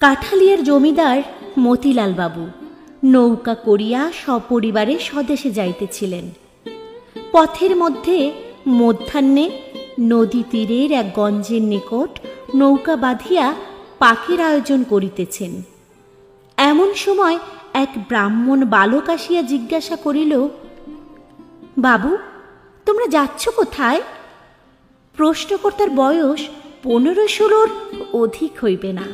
কাঠালিয়ার জমিদার মতিলাল বাবু নৌকা করিয়া সপরিবারে স্বদেশে যাইতেছিলেন। পথের মধ্যে মধ্যাহ্নে নদী তীরের এক গঞ্জের নিকট নৌকা বাঁধিয়া পাকের আয়োজন করিতেছেন। এমন সময় এক ব্রাহ্মণ বালক আসিয়া জিজ্ঞাসা করিল, বাবু, তোমরা যাচ্ছ কোথায়? প্রশ্নকর্তার বয়স 15-16 অধিক হইবে না।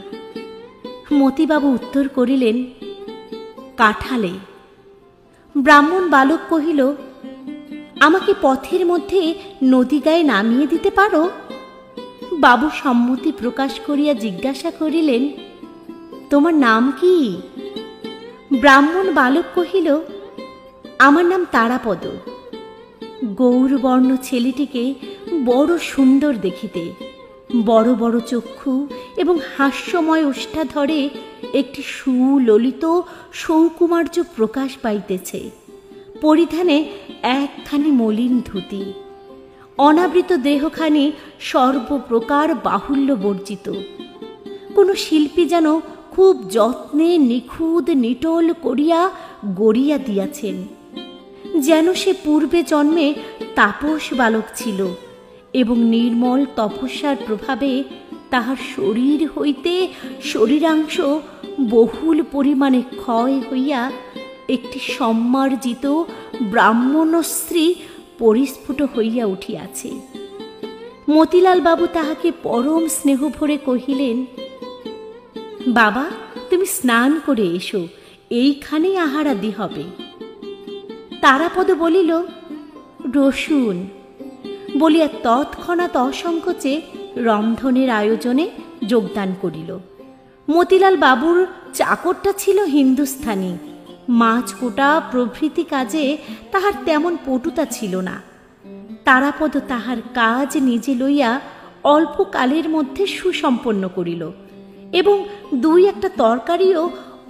মতিবাবু উত্তর করিলেন, কাঠালে। ব্রাহ্মণ বালক কহিল, আমাকে পথের মধ্যে নদী গায়ে নামিয়ে দিতে পারো? বাবু সম্মতি প্রকাশ করিয়া জিজ্ঞাসা করিলেন, তোমার নাম কি? ব্রাহ্মণ বালক কহিল, আমার নাম তারাপদ। গৌরবর্ণ ছেলেটিকে বড় সুন্দর দেখিতে, বড় বড় চক্ষু এবং হাস্যময় ওষ্ঠাধরে একটি সুললিত সৌকুমার্য প্রকাশ পাইতেছে। পরিধানে একখানি মলিন ধুতি, অনাবৃত দেহখানি সর্বপ্রকার বাহুল্য বর্জিত। কোনো শিল্পী যেন খুব যত্নে নিখুঁত নিটল করিয়া গড়িয়া দিয়াছেন, যেন সে পূর্বে জন্মে তাপস বালক ছিল এবং নির্মল তপস্যার প্রভাবে তাহার শরীর হইতে শরীরাংশ বহুল পরিমাণে ক্ষয় হইয়া একটি সম্মার্জিত ব্রাহ্মণশ্রী পরিস্ফুট হইয়া উঠিয়াছে। মতিলাল বাবু তাহাকে পরম স্নেহ ভরে কহিলেন, বাবা, তুমি স্নান করে এসো, এইখানেই আহারাদি হবে। তারাপদ বলিল, রসুন, বলিয়া তৎক্ষণাৎ অসংকোচে রন্ধনের আয়োজনে যোগদান করিল। মতিলাল বাবুর চাকরটা ছিল হিন্দুস্থানি। মাছ কোটা প্রভৃতি কাজে তাহার তেমন পটুতা ছিল না। তারাপদ তাহার কাজ নিজে লইয়া অল্প কালের মধ্যে সুসম্পন্ন করিল এবং 2-1টা তরকারিও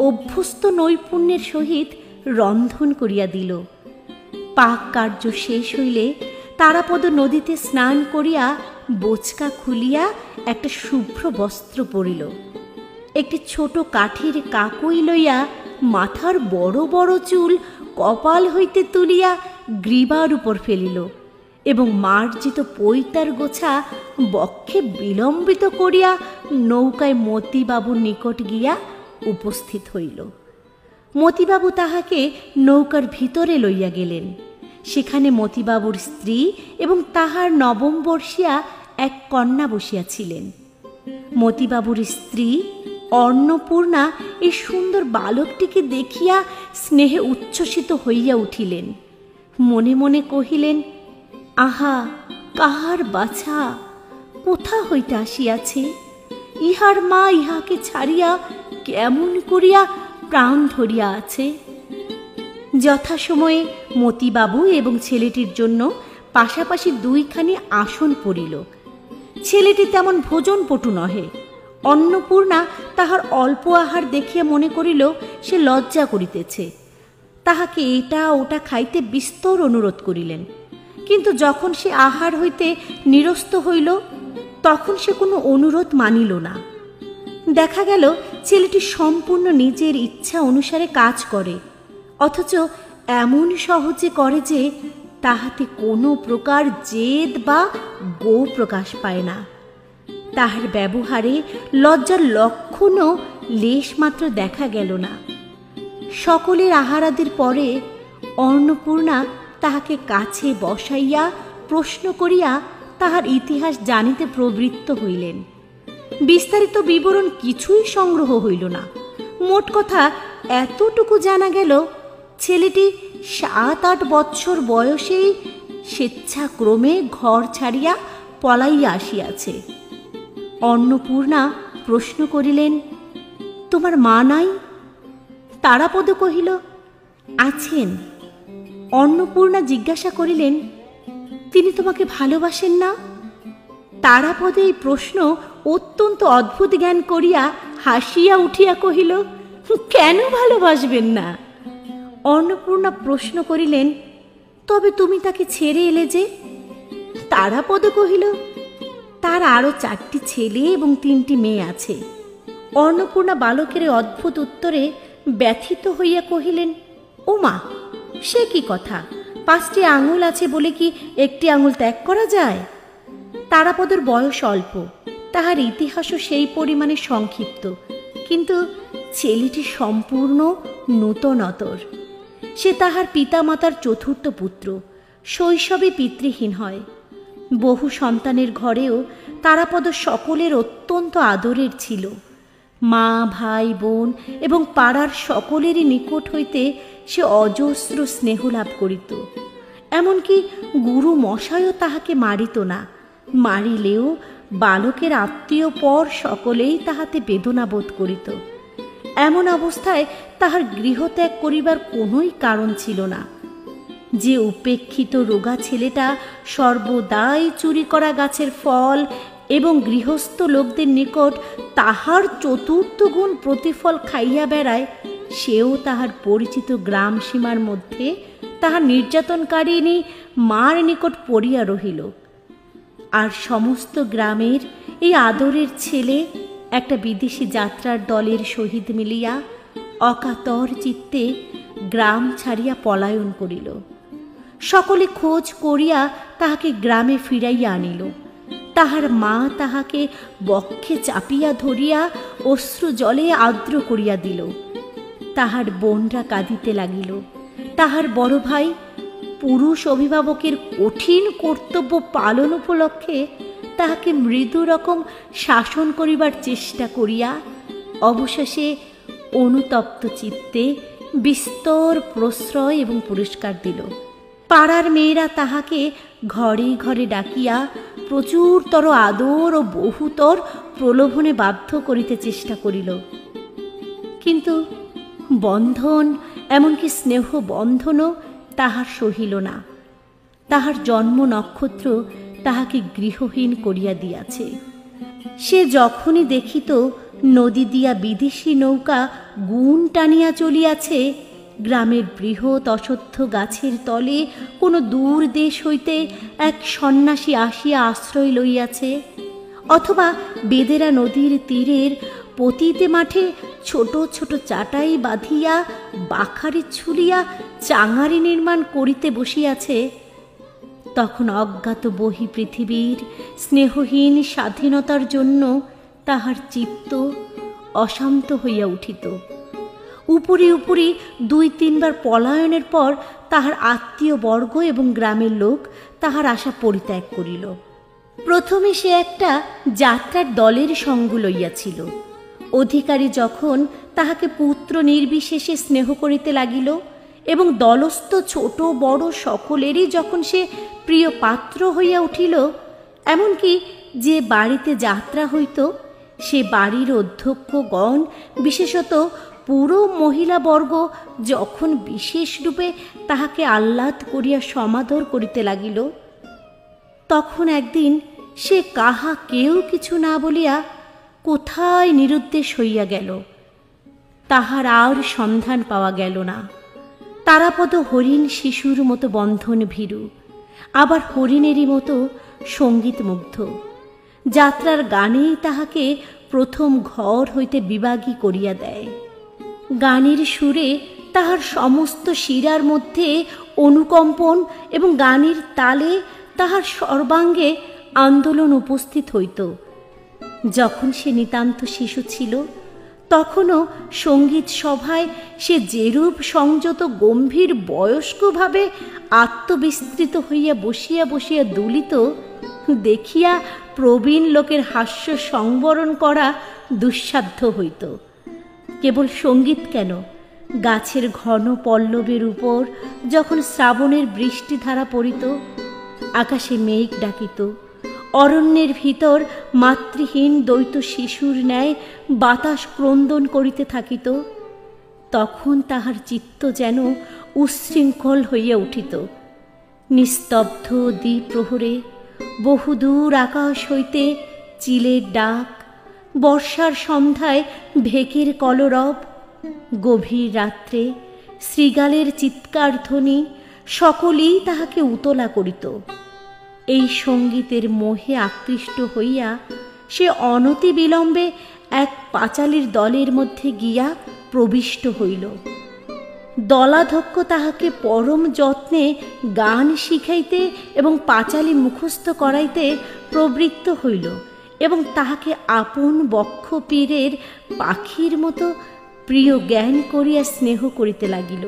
অভ্যস্ত নৈপুণ্যের সহিত রন্ধন করিয়া দিল। পাক কার্য শেষ হইলে তারাপদ নদীতে স্নান করিয়া বোচকা খুলিয়া একটা শুভ্র বস্ত্র পরিল। একটি ছোট কাঠের কাকই লইয়া মাথার বড় বড় চুল কপাল হইতে তুলিয়া গ্রীবার উপর ফেলিল এবং মার্জিত পৈতার গোছা বক্ষে বিলম্বিত করিয়া নৌকায় মতিবাবুর নিকট গিয়া উপস্থিত হইল। মতিবাবু তাহাকে নৌকার ভিতরে লইয়া গেলেন। সেখানে মতিবাবুর স্ত্রী এবং তাহার নবমবর্ষীয়া এক কন্যা বসিয়াছিলেন। মতিবাবুর স্ত্রী অন্নপূর্ণা এই সুন্দর বালকটিকে দেখিয়া স্নেহে উচ্ছ্বসিত হইয়া উঠিলেন। মনে মনে কহিলেন, আহা, কাহার বাছা, কোথা হইতে আসিয়াছে? ইহার মা ইহাকে ছাড়িয়া কেমন করিয়া প্রাণ ধরিয়া আছে। যথাসময়ে মতিবাবু এবং ছেলেটির জন্য পাশাপাশি 2খানি আসন পড়িল। ছেলেটি তেমন ভোজনপটু নহে। অন্নপূর্ণা তাহার অল্প আহার দেখিয়া মনে করিল সে লজ্জা করিতেছে। তাহাকে এটা ওটা খাইতে বিস্তর অনুরোধ করিলেন, কিন্তু যখন সে আহার হইতে নিরস্ত হইল তখন সে কোনো অনুরোধ মানিল না। দেখা গেল ছেলেটি সম্পূর্ণ নিজের ইচ্ছা অনুসারে কাজ করে, অথচ এমন সহজে করে যে তাহাতে কোনো প্রকার জেদ বা গো প্রকাশ পায় না। তাহার ব্যবহারে লজ্জার লক্ষণও লেশমাত্র দেখা গেল না। সকলের আহারাদির পরে অন্নপূর্ণা তাহাকে কাছে বসাইয়া প্রশ্ন করিয়া তাহার ইতিহাস জানিতে প্রবৃত্ত হইলেন। বিস্তারিত বিবরণ কিছুই সংগ্রহ হইল না। মোট কথা এতটুকু জানা গেল, ছেলেটি 7-8 বৎসর বয়সেই স্বেচ্ছাক্রমে ঘর ছাড়িয়া পলাইয়া আসিয়াছে। অন্নপূর্ণা প্রশ্ন করিলেন, তোমার মা নাই? তারাপদ কহিল, আছেন। অন্নপূর্ণা জিজ্ঞাসা করিলেন, তিনি তোমাকে ভালোবাসেন না? তারাপদ এই প্রশ্ন অত্যন্ত অদ্ভুত জ্ঞান করিয়া হাসিয়া উঠিয়া কহিল, কেন ভালোবাসবেন না? অন্নপূর্ণা প্রশ্ন করিলেন, তবে তুমি তাকে ছেড়ে এলে যে? তারাপদ কহিল, তার আরো 4টি ছেলে এবং 3টি মেয়ে আছে। অন্নপূর্ণা বালকের অদ্ভুত উত্তরে ব্যথিত হইয়া কহিলেন, ও মা, সে কি কথা? 5টি আঙুল আছে বলে কি একটি আঙুল ত্যাগ করা যায়? তারাপদর বয়স অল্প, তাহার ইতিহাসও সেই পরিমাণে সংক্ষিপ্ত, কিন্তু ছেলেটি সম্পূর্ণ নূতনতর। সে তাহার পিতামাতার চতুর্থ পুত্র, শৈশবে পিতৃহীন হয়। বহু সন্তানের ঘরেও তারাপদ সকলের অত্যন্ত আদরের ছিল। মা, ভাই, বোন এবং পাড়ার সকলেরই নিকট হইতে সে অজস্র স্নেহ লাভ করিত। এমনকি গুরু মশাইও তাহাকে মারিত না, মারিলেও বালকের আত্মীয় পর সকলেই তাহাতে বেদনা বোধ করিত। এমন অবস্থায় তাহার গৃহত্যাগ করিবার কোনোই কারণ ছিল না। যে উপেক্ষিত রোগা ছেলেটা সর্বদাই চুরি করা গাছের ফল এবং গৃহস্থ লোকদের নিকট তাহার চতুর্থ গুণ প্রতিফল খাইয়া বেড়ায়, সেও তাহার পরিচিত গ্রাম সীমার মধ্যে তাহার নির্যাতনকারিণী মার নিকট পড়িয়া রহিল। আর সমস্ত গ্রামের এই আদরের ছেলে একটা বিদেশি যাত্রার দলের সহিত মিলিয়া অকাতর চিত্তে গ্রাম ছাড়িয়া পলায়ন করিল। সকলে খোঁজ করিয়া তাহাকে গ্রামে ফিরাইয়া আনিল। তাহার মা তাহাকে বক্ষে চাপিয়া ধরিয়া অশ্রু জলে আর্দ্র করিয়া দিল। তাহার বোনরা কাঁদিতে লাগিল। তাহার বড় ভাই পুরুষ অভিভাবকের কঠিন কর্তব্য পালন উপলক্ষে তাহাকে মৃদু রকম শাসন করিবার চেষ্টা করিয়া অবশেষে অনুতপ্ত চিত্তে বিস্তর প্রশ্রয় এবং পুরস্কার দিল। পাড়ার মেয়েরা তাহাকে ঘরে ঘরে ডাকিয়া প্রচুরতর আদর ও বহুতর প্রলোভনে বাধ্য করিতে চেষ্টা করিল, কিন্তু বন্ধন, এমনকি স্নেহ বন্ধনও তাহার সহিল না। তাহার জন্ম নক্ষত্র তাহাকে গৃহহীন করিয়া দিয়াছে। সে যখনই দেখিত নদী দিয়া বিদেশি নৌকা গুণ টানিয়া চলিয়াছে, গ্রামের বৃহৎ অশ্বত্থ গাছের তলে কোনো দূর দেশ হইতে এক সন্ন্যাসী আসিয়া আশ্রয় লইয়াছে, অথবা বেদেরা নদীর তীরের পতিতে মাঠে ছোট ছোট চাটাই বাঁধিয়া বাখারি ছুলিয়া চাঙারি নির্মাণ করিতে বসিয়াছে, তখন অজ্ঞাত বহি পৃথিবীর স্নেহহীন স্বাধীনতার জন্য তাহার চিত্ত অশান্ত হইয়া উঠিত। উপরি উপরি 2-3 বার পলায়নের পর তাহার আত্মীয় বর্গ এবং গ্রামের লোক তাহার আশা পরিত্যাগ করিল। প্রথমে সে একটা যাত্রার দলের সঙ্গ লইয়াছিল। অধিকারী যখন তাহাকে পুত্র নির্বিশেষে স্নেহ করিতে লাগিল এবং দলস্থ ছোট বড় সকলেরই যখন সে প্রিয় পাত্র হইয়া উঠিল, এমনকি যে বাড়িতে যাত্রা হইত সে বাড়ির অধ্যক্ষগণ, বিশেষত পুরো মহিলাবর্গ যখন বিশেষ রূপে তাহাকে আহ্লাদ করিয়া সমাদর করিতে লাগিল, তখন একদিন সে কাহা কেউ কিছু না বলিয়া কোথায় নিরুদ্দেশ হইয়া গেল। তাহার আর সন্ধান পাওয়া গেল না। তারাপদ হরিণ শিশুর মতো বন্ধন ভীরু, আবার হরিণেরই মতো সঙ্গীতমুগ্ধ। যাত্রার গানেই তাহাকে প্রথম ঘর হইতে বিভাগী করিয়া দেয়। গানের সুরে তাহার সমস্ত শিরার মধ্যে অনুকম্পন এবং গানের তালে তাহার সর্বাঙ্গে আন্দোলন উপস্থিত হইত। যখন সে নিতান্ত শিশু ছিল, তখনও সঙ্গীত সভায় সে যেরূপ সংযত গম্ভীর বয়স্কভাবে আত্মবিস্তৃত হইয়া বসিয়া বসিয়া দুলিত, দেখিয়া প্রবীণ লোকের হাস্য সংবরণ করা দুঃসাধ্য হইত। কেবল সঙ্গীত কেন, গাছের ঘন পল্লবের উপর যখন শ্রাবণের বৃষ্টিধারা পড়িত, আকাশে মেঘ ডাকিত, অরণ্যের ভিতর মাতৃহীন দ্বৈত শিশুর ন্যায় বাতাস ক্রন্দন করিতে থাকিত, তখন তাহার চিত্ত যেন উচ্ছৃঙ্খল হইয়া উঠিত। নিস্তব্ধ দ্বিপ্রহরে বহুদূর আকাশ হইতে চিলের ডাক, বর্ষার সন্ধ্যায় ঢেকের কলরব, গভীর রাত্রে শৃগালের চিৎকার ধ্বনি সকলেই তাহাকে উতলা করিত। এই সঙ্গীতের মোহে আকৃষ্ট হইয়া সে অনতি বিলম্বে এক পাঁচালীর দলের মধ্যে গিয়া প্রবিষ্ট হইল। দলাধ্যক্ষ তাহাকে পরম যত্নে গান শিখাইতে এবং পাঁচালী মুখস্থ করাইতে প্রবৃত্ত হইল এবং তাহাকে আপন বক্ষ পীরের পাখির মতো প্রিয় জ্ঞান করিয়া স্নেহ করিতে লাগিল।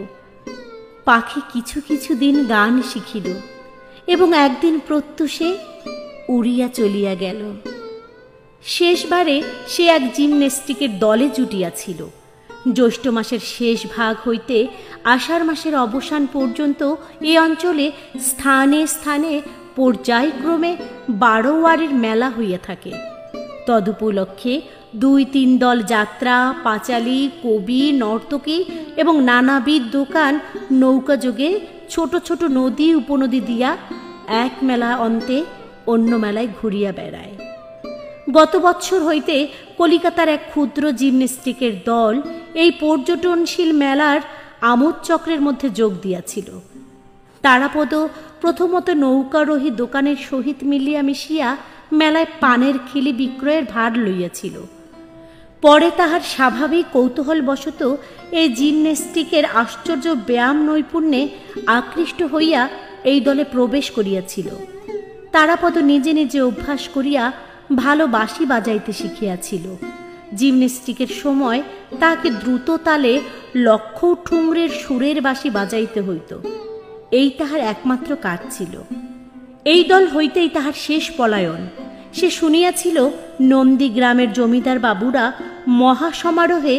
পাখি কিছু কিছু দিন গান শিখিল এবং একদিন প্রত্যুষে উড়িয়া চলিয়া গেল। শেষবারে সে এক জিমন্যাস্টিকের দলে জুটিয়াছিল। জ্যৈষ্ঠ মাসের শেষ ভাগ হইতে আষাঢ় মাসের অবসান পর্যন্ত এ অঞ্চলে স্থানে স্থানে পর্যায়ক্রমে 12 ওয়ারের মেলা হইয়া থাকে। তদুপলক্ষে 2-3 দল যাত্রা, পাঁচালী, কবি, নর্তকী এবং নানাবিধ দোকান নৌকাযোগে ছোট ছোট নদী উপনদী দিয়া এক মেলা অন্তে অন্য মেলায় ঘুরিয়া বেড়ায়। গত বৎসর হইতে কলিকাতার এক ক্ষুদ্র জিমন্যাস্টিকের দল এই পর্যটনশীল মেলার আমোদ চক্রের মধ্যে যোগ দিয়াছিল। তারাপদ প্রথমত নৌকারোহী দোকানের সহিত মিলিয়া মিশিয়া মেলায় পানের খিলি বিক্রয়ের ভার লইয়াছিল। পরে তাহার স্বাভাবিক কৌতূহলবশত এই জিমন্যাস্টিকের আশ্চর্য ব্যায়াম নৈপুণ্যে আকৃষ্ট হইয়া এই দলে প্রবেশ করিয়াছিল। তারাপদ নিজে নিজে অভ্যাস করিয়া ভালো বাঁশি বাজাইতে শিখিয়াছিল। জিমন্যাস্টিকের সময় তাহাকে দ্রুত তালে লক্ষ ঠুংরের সুরের বাঁশি বাজাইতে হইত। এই তাহার একমাত্র কাজ ছিল। এই দল হইতেই তাহার শেষ পলায়ন। সে শুনিয়াছিল নন্দীগ্রামের জমিদার বাবুরা মহাসমারোহে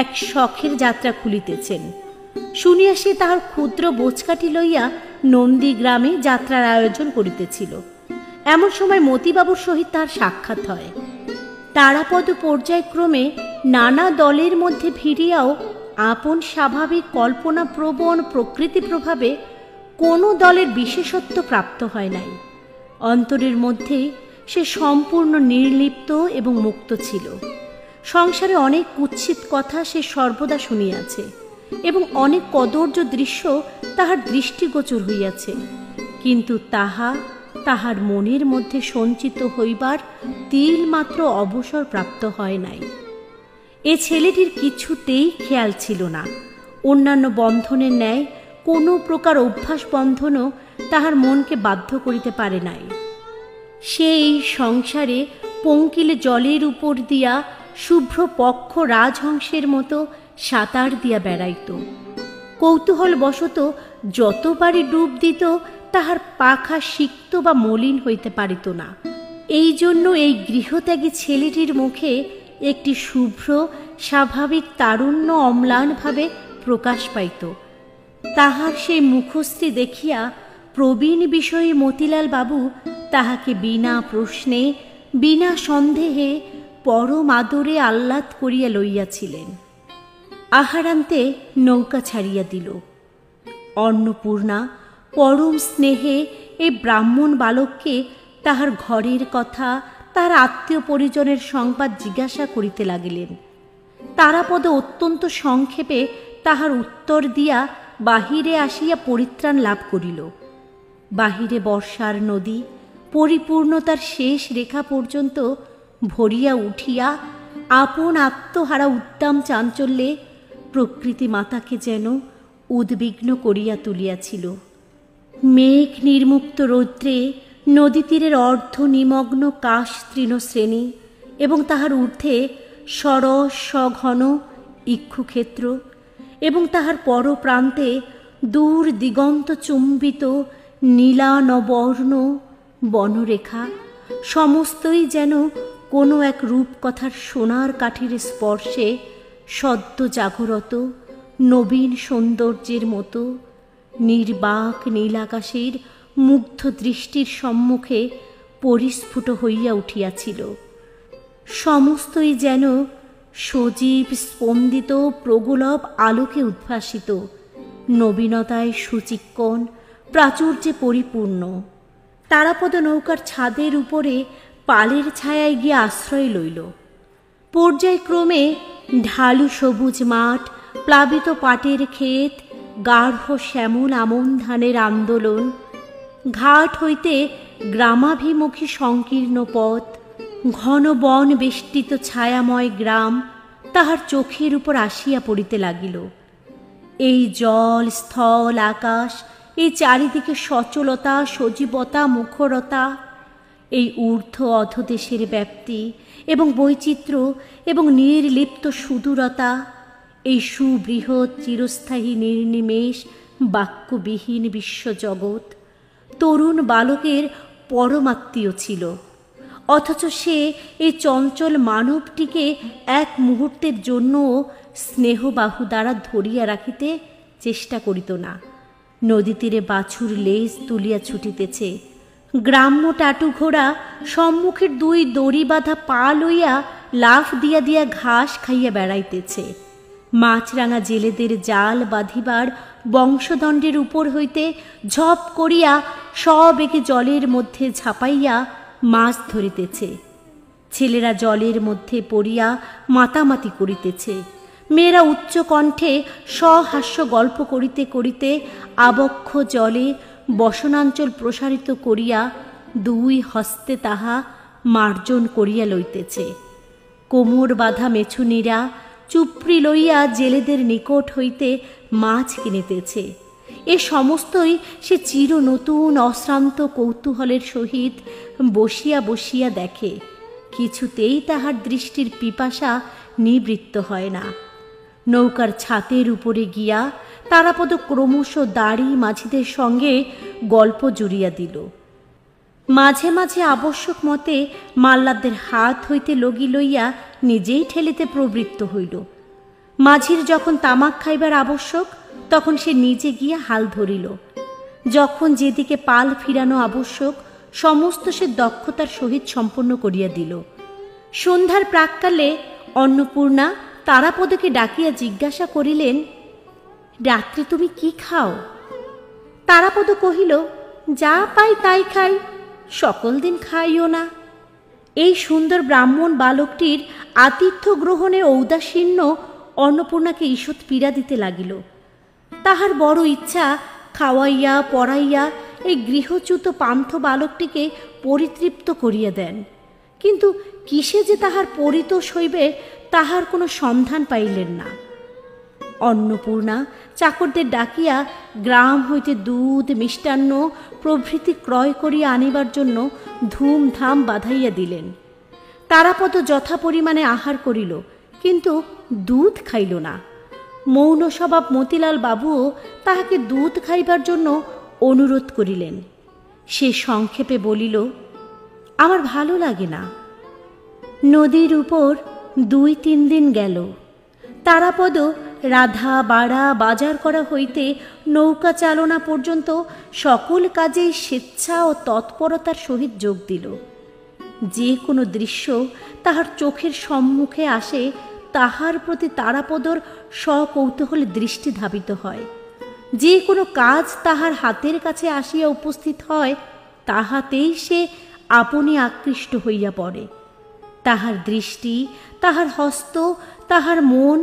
এক শখের যাত্রা খুলিতেছেন। শুনিয়া সে তাহার ক্ষুদ্র বোঝকাঠি লইয়া নন্দীগ্রামে যাত্রার আয়োজন করিতেছিল। এমন সময় মতিবাবুর সহিত তার সাক্ষাৎ হয়। তারাপদ পর্যায়ক্রমে নানা দলের মধ্যে ভিড়িয়াও আপন স্বাভাবিক কল্পনাপ্রবণ প্রকৃতি প্রভাবে কোনো দলের বিশেষত্ব প্রাপ্ত হয় নাই। অন্তরের মধ্যে সে সম্পূর্ণ নির্লিপ্ত এবং মুক্ত ছিল। সংসারে অনেক কুৎসিত কথা সে সর্বদা শুনিয়াছে এবং অনেক কদর্য দৃশ্য তাহার দৃষ্টিগোচর হইয়াছে, কিন্তু তাহার মনের মধ্যে সঞ্চিত হইবার তিল মাত্র অবসর প্রাপ্ত হয় নাই। এ ছেলেটির কিছুতেই খেয়াল ছিল না। অন্যান্য বন্ধনের ন্যায় কোনো প্রকার অভ্যাস বন্ধনও তাহার মনকে বাধ্য করিতে পারে নাই। সে এই সংসারে পঙ্কিলে জলের উপর দিয়া শুভ্র পক্ষ রাজহংসের মতো সাঁতার দিয়া বেড়াইত। কৌতূহলবশত যতবারই ডুব দিত তাহার পাখা সিক্ত বা মলিন হইতে পারিত না। এই জন্য এই গৃহত্যাগী ছেলেটির মুখে একটি শুভ্র স্বাভাবিক তারুণ্য অম্লানভাবে প্রকাশ পাইত। তাহার সেই মুখশ্রী দেখিয়া প্রবীণ বিষয়ী মতিলাল বাবু তাহাকে বিনা প্রশ্নে বিনা সন্দেহে পরম আদরে আহ্লাদ করিয়া লইয়াছিলেন। আহারান্তে নৌকা ছাড়িয়া দিল। অন্নপূর্ণা পরম স্নেহে এই ব্রাহ্মণ বালককে তাহার ঘরের কথা, তাহার আত্মীয় পরিজনের সংবাদ জিজ্ঞাসা করিতে লাগিলেন। তারাপদ অত্যন্ত সংক্ষেপে তাহার উত্তর দিয়া বাহিরে আসিয়া পরিত্রাণ লাভ করিল। বাহিরে বর্ষার নদী পরিপূর্ণতার শেষ রেখা পর্যন্ত ভরিয়া উঠিয়া আপন আত্মহারা উদ্দাম চাঞ্চল্যে প্রকৃতি মাতাকে যেন উদ্বিগ্ন করিয়া তুলিয়াছিল। মেঘ নির্মুক্ত রৌদ্রে নদী তীরের অর্ধ নিমগ্ন কাশ তৃণশ্রেণী এবং তাহার ঊর্ধ্বে সরস সঘন ইক্ষুক্ষেত্র এবং তাহার পরপ্রান্তে দূর দিগন্ত চুম্বিত নীলানবর্ণ বনরেখা সমস্তই যেন কোনো এক রূপকথার সোনার কাঠির স্পর্শে সদ্য জাগরত নবীন সৌন্দর্যের মতো নির্বাক নীলাকাশের মুগ্ধ দৃষ্টির সম্মুখে পরিস্ফুট হইয়া উঠিয়াছিল। সমস্তই যেন সজীব স্পন্দিত প্রগলভ আলোকে উদ্ভাসিত, নবীনতায় সুচিক্কণ, প্রাচুর্যে পরিপূর্ণ। তারাপদ নৌকার ছাদের উপরে পালের ছায়ায় গিয়ে আশ্রয় লইল। পর্যায়ক্রমে ঢালু সবুজ মাঠ, প্লাবিত পাটের ক্ষেত, গাঢ় শ্যামল আমন ধানের আন্দোলন, ঘাট হইতে গ্রামাভিমুখী সংকীর্ণ পথ, ঘন বন বেষ্টিত ছায়াময় গ্রাম তাহার চোখের উপর আসিয়া পড়িতে লাগিল। এই জল, স্থল, আকাশ, এই চারিদিকে সচলতা, সজীবতা, মুখরতা, এই ঊর্ধ্ব অধদেশের ব্যাপ্তি এবং বৈচিত্র্য এবং নির্লিপ্ত সুদূরতা, এই সুবৃহৎ চিরস্থায়ী নির্নিমেষ বাক্যবিহীন বিশ্বজগৎ তরুণ বালকের পরমাত্মীয় ছিল। অথচ সে এই চঞ্চল মানবটিকে এক মুহূর্তের জন্য স্নেহবাহু দ্বারা ধরিয়া রাখিতে চেষ্টা করিত না। নদী তীরে বাছুর লেজ তুলিয়া ছুটিতেছে, গ্রাম্য টাটু ঘোড়া সম্মুখের দুই দড়ি বাঁধা পা লইয়া লাফ দিয়া দিয়া ঘাস খাইয়া বেড়াইতেছে। মাছরাঙা জেলেদের জাল বাঁধিবার বংশদণ্ডের উপর হইতে ঝপ করিয়া সবেগে জলের মধ্যে ঝাঁপাইয়া মাছ ধরিতেছে। ছেলেরা জলের মধ্যে পড়িয়া মাতামাতি করিতেছে। মেয়েরা উচ্চ কণ্ঠে সহাস্য গল্প করিতে করিতে আবক্ষ জলে বসনাঞ্চল প্রসারিত করিয়া দুই হস্তে তাহা মার্জন করিয়া লইতেছে। কোমর বাঁধা মেছুনীরা চুপড়ি লইয়া জেলেদের নিকট হইতে মাছ কিনিতেছে। এ সমস্তই সে চির নতুন অশ্রান্ত কৌতূহলের সহিত বসিয়া বসিয়া দেখে। কিছুতেই তাহার দৃষ্টির পিপাসা নিবৃত্ত হয় না। নৌকার ছাতের উপরে গিয়া তারাপদ ক্রমশ দাড়ি মাঝিদের সঙ্গে গল্প জুড়িয়া দিল। মাঝে মাঝে আবশ্যক মতে মাল্লাদের হাত হইতে লগি লইয়া নিজেই ঠেলিতে প্রবৃত্ত হইল। মাঝির যখন তামাক খাইবার আবশ্যক তখন সে নিজে গিয়া হাল ধরিল। যখন যেদিকে পাল ফিরানো আবশ্যক সমস্ত সে দক্ষতার সহিত সম্পন্ন করিয়া দিল। সন্ধ্যার প্রাক্কালে অন্নপূর্ণা তারাপদকে ডাকিয়া জিজ্ঞাসা করিলেন, রাত্রে তুমি কি খাও? তারাপদ কহিল, যা পাই তাই খাই, সকল দিন খাইও না। এই সুন্দর ব্রাহ্মণ বালকটির আতিথ্য গ্রহণে ঔদাসীন্য অন্নপূর্ণাকে ঈষৎ পীড়া দিতে লাগিল। তাহার বড় ইচ্ছা খাওয়াইয়া পড়াইয়া এই গৃহচ্যুত পান্থ বালকটিকে পরিতৃপ্ত করিয়া দেন, কিন্তু কিসে যে তাহার পরিতোষ হইবে তাহার কোনো সন্ধান পাইলেন না। অন্নপূর্ণা চাকরদের ডাকিয়া গ্রাম হইতে দুধ, মিষ্টান্ন প্রভৃতি ক্রয় করিয়া আনিবার জন্য ধুমধাম বাঁধাইয়া দিলেন। তারাপদ যথা পরিমাণে আহার করিল, কিন্তু দুধ খাইল না। মৌন স্বভাব মতিলাল বাবুও তাহাকে দুধ খাইবার জন্য অনুরোধ করিলেন। সে সংক্ষেপে বলিল, আমার ভালো লাগে না। নদীর উপর 2-3 দিন গেল। তারাপদ রাধা বাড়া বাজার করা হইতে নৌকা চালনা পর্যন্ত সকল কাজেই স্বেচ্ছা ও তৎপরতার সহিত যোগ দিল। যে কোনো দৃশ্য তাহার চোখের সম্মুখে আসে তাহার প্রতি তারাপদর সকৌতূহল দৃষ্টি ধাবিত হয়। যে কোনো কাজ তাহার হাতের কাছে আসিয়া উপস্থিত হয় তাহাতেই সে আপনি আকৃষ্ট হইয়া পড়ে। তাহার দৃষ্টি, তাহার হস্ত, তাহার মন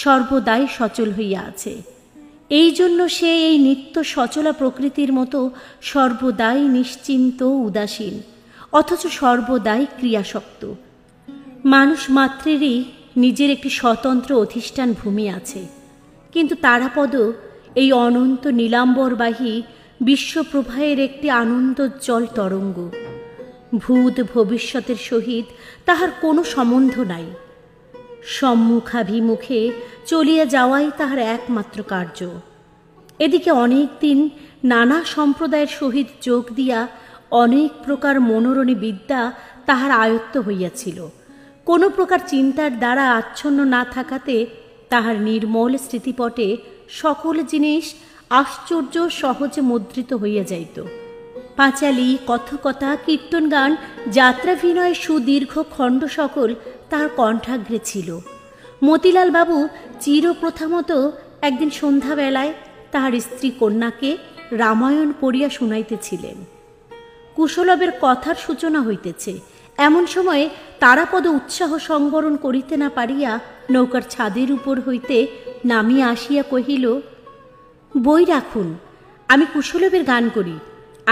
সর্বদাই সচল হইয়া আছে। এই জন্য সে এই নিত্য সচলা প্রকৃতির মতো সর্বদাই নিশ্চিন্ত উদাসীন, অথচ সর্বদাই ক্রিয়াশক্ত। মানুষ মাত্রেরই নিজের একটি স্বতন্ত্র অধিষ্ঠান ভূমি আছে, কিন্তু তারাপদ এই অনন্ত নীলাম্বরবাহী বিশ্বপ্রবাহের একটি আনন্দোজ্জ্বল তরঙ্গ। ভূত ভবিষ্যতের সহিত তাহার কোনো সম্বন্ধ নাই। সম্মুখাভিমুখে চলিয়া যাওয়াই তাহার একমাত্র কার্য। এদিকে অনেক দিন নানা সম্প্রদায়ের সহিত যোগ দিয়া অনেক প্রকার মনোরণী বিদ্যা তাহার আয়ত্ত হইয়াছিল। কোনো প্রকার চিন্তার দ্বারা আচ্ছন্ন না থাকাতে তাহার নির্মল স্মৃতিপটে সকল জিনিস আশ্চর্য সহজে মুদ্রিত হইয়া যাইত। পাঁচালী, কথকতা, কীর্তন গান, যাত্রাভিনয় সুদীর্ঘ খণ্ড সকল তাহার কণ্ঠাগ্রে ছিল। মতিলাল বাবু চিরপ্রথামত একদিন সন্ধ্যাবেলায় তাহার স্ত্রী কন্যাকে রামায়ণ পড়িয়া শুনাইতেছিলেন। কুশলবের কথার সূচনা হইতেছে। এমন সময়ে তারাপদ উৎসাহ সংবরণ করিতে না পারিয়া নৌকার ছাদের উপর হইতে নামিয়া আসিয়া কহিল, বই রাখুন, আমি কুশলবের গান করি,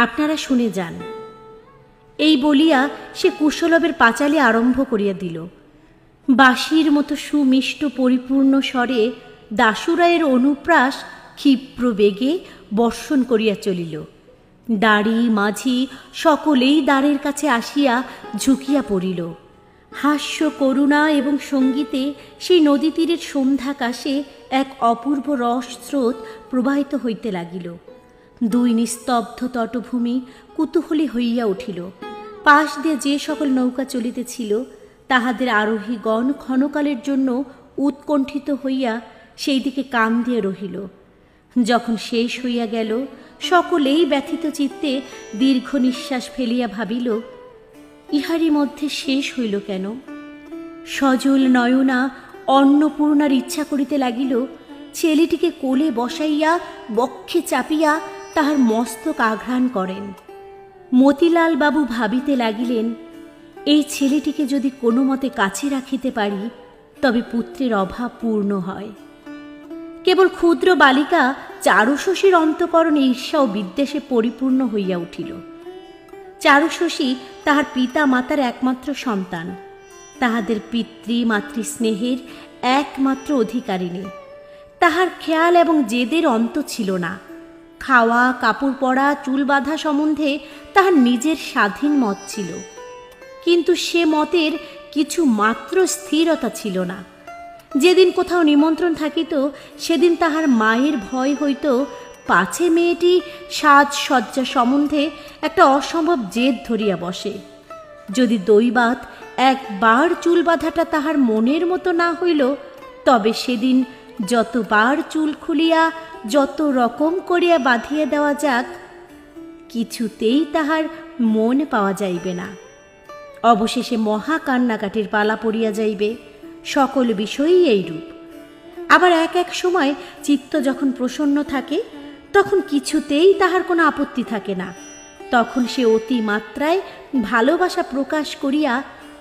আপনারা শুনে যান। এই বলিয়া সে কুশলবের পাঁচালি আরম্ভ করিয়া দিল। বাঁশির মতো সুমিষ্ট পরিপূর্ণ স্বরে দাশুরায়ের অনুপ্রাস ক্ষিপ্র বেগে বর্ষণ করিয়া চলিল। দাড়ি মাঝি সকলেই দ্বারের কাছে আসিয়া ঝুঁকিয়া পড়িল। হাস্য, করুণা এবং সঙ্গীতে সেই নদী তীরের সন্ধ্যাকাশে এক অপূর্ব রসস্রোত প্রবাহিত হইতে লাগিল। দুই নিস্তব্ধ তটভূমি কুতূহলী হইয়া উঠিল। পাশ দিয়ে যে সকল নৌকা চলিতেছিল তাহাদের আরোহীগণ ক্ষণকালের জন্য উৎকণ্ঠিত হইয়া সেই দিকে কান দিয়ে রহিল। যখন শেষ হইয়া গেল, সকলেই ব্যথিত চিত্তে দীর্ঘ নিঃশ্বাস ফেলিয়া ভাবিল, ইহারই মধ্যে শেষ হইল কেন? সজল নয়না অন্নপূর্ণার ইচ্ছা করিতে লাগিল ছেলেটিকে কোলে বসাইয়া বক্ষে চাপিয়া তাহার মস্তক আঘ্রাণ করেন। মতিলাল বাবু ভাবিতে লাগিলেন, এই ছেলেটিকে যদি কোনো মতে কাছে রাখিতে পারি তবে পুত্রের অভাব পূর্ণ হয়। কেবল ক্ষুদ্র বালিকা চারুশশীর অন্তঃকরণে ঈর্ষা ও বিদ্বেষে পরিপূর্ণ হইয়া উঠিল। চারুশশী তাহার পিতা মাতার একমাত্র সন্তান, তাহাদের পিতৃ মাতৃস্নেহের একমাত্র অধিকারিণী। তাহার খেয়াল এবং জেদের অন্ত ছিল না। খাওয়া, কাপড় পরা, চুল বাঁধা সম্বন্ধে তাহার নিজের স্বাধীন মত ছিল, কিন্তু সে মতের কিছু মাত্র স্থিরতা ছিল না। যেদিন কোথাও নিমন্ত্রণ থাকিত সেদিন তাহার মায়ের ভয় হইত পাছে মেয়েটি সাজসজ্জা সম্বন্ধে একটা অসম্ভব জেদ ধরিয়া বসে। যদি দৈবাৎ একবার চুল বাঁধাটা তাহার মনের মতো না হইল, তবে সেদিন যতবার চুল খুলিয়া যত রকম করিয়া বাঁধিয়া দেওয়া যাক, কিছুতেই তাহার মন পাওয়া যাইবে না। অবশেষে মহা কান্নাকাটির পালা পড়িয়া যাইবে। সকল বিষয়ই এইরূপ। আবার এক এক সময় চিত্ত যখন প্রসন্ন থাকে তখন কিছুতেই তাহার কোনো আপত্তি থাকে না। তখন সে অতি মাত্রায় ভালোবাসা প্রকাশ করিয়া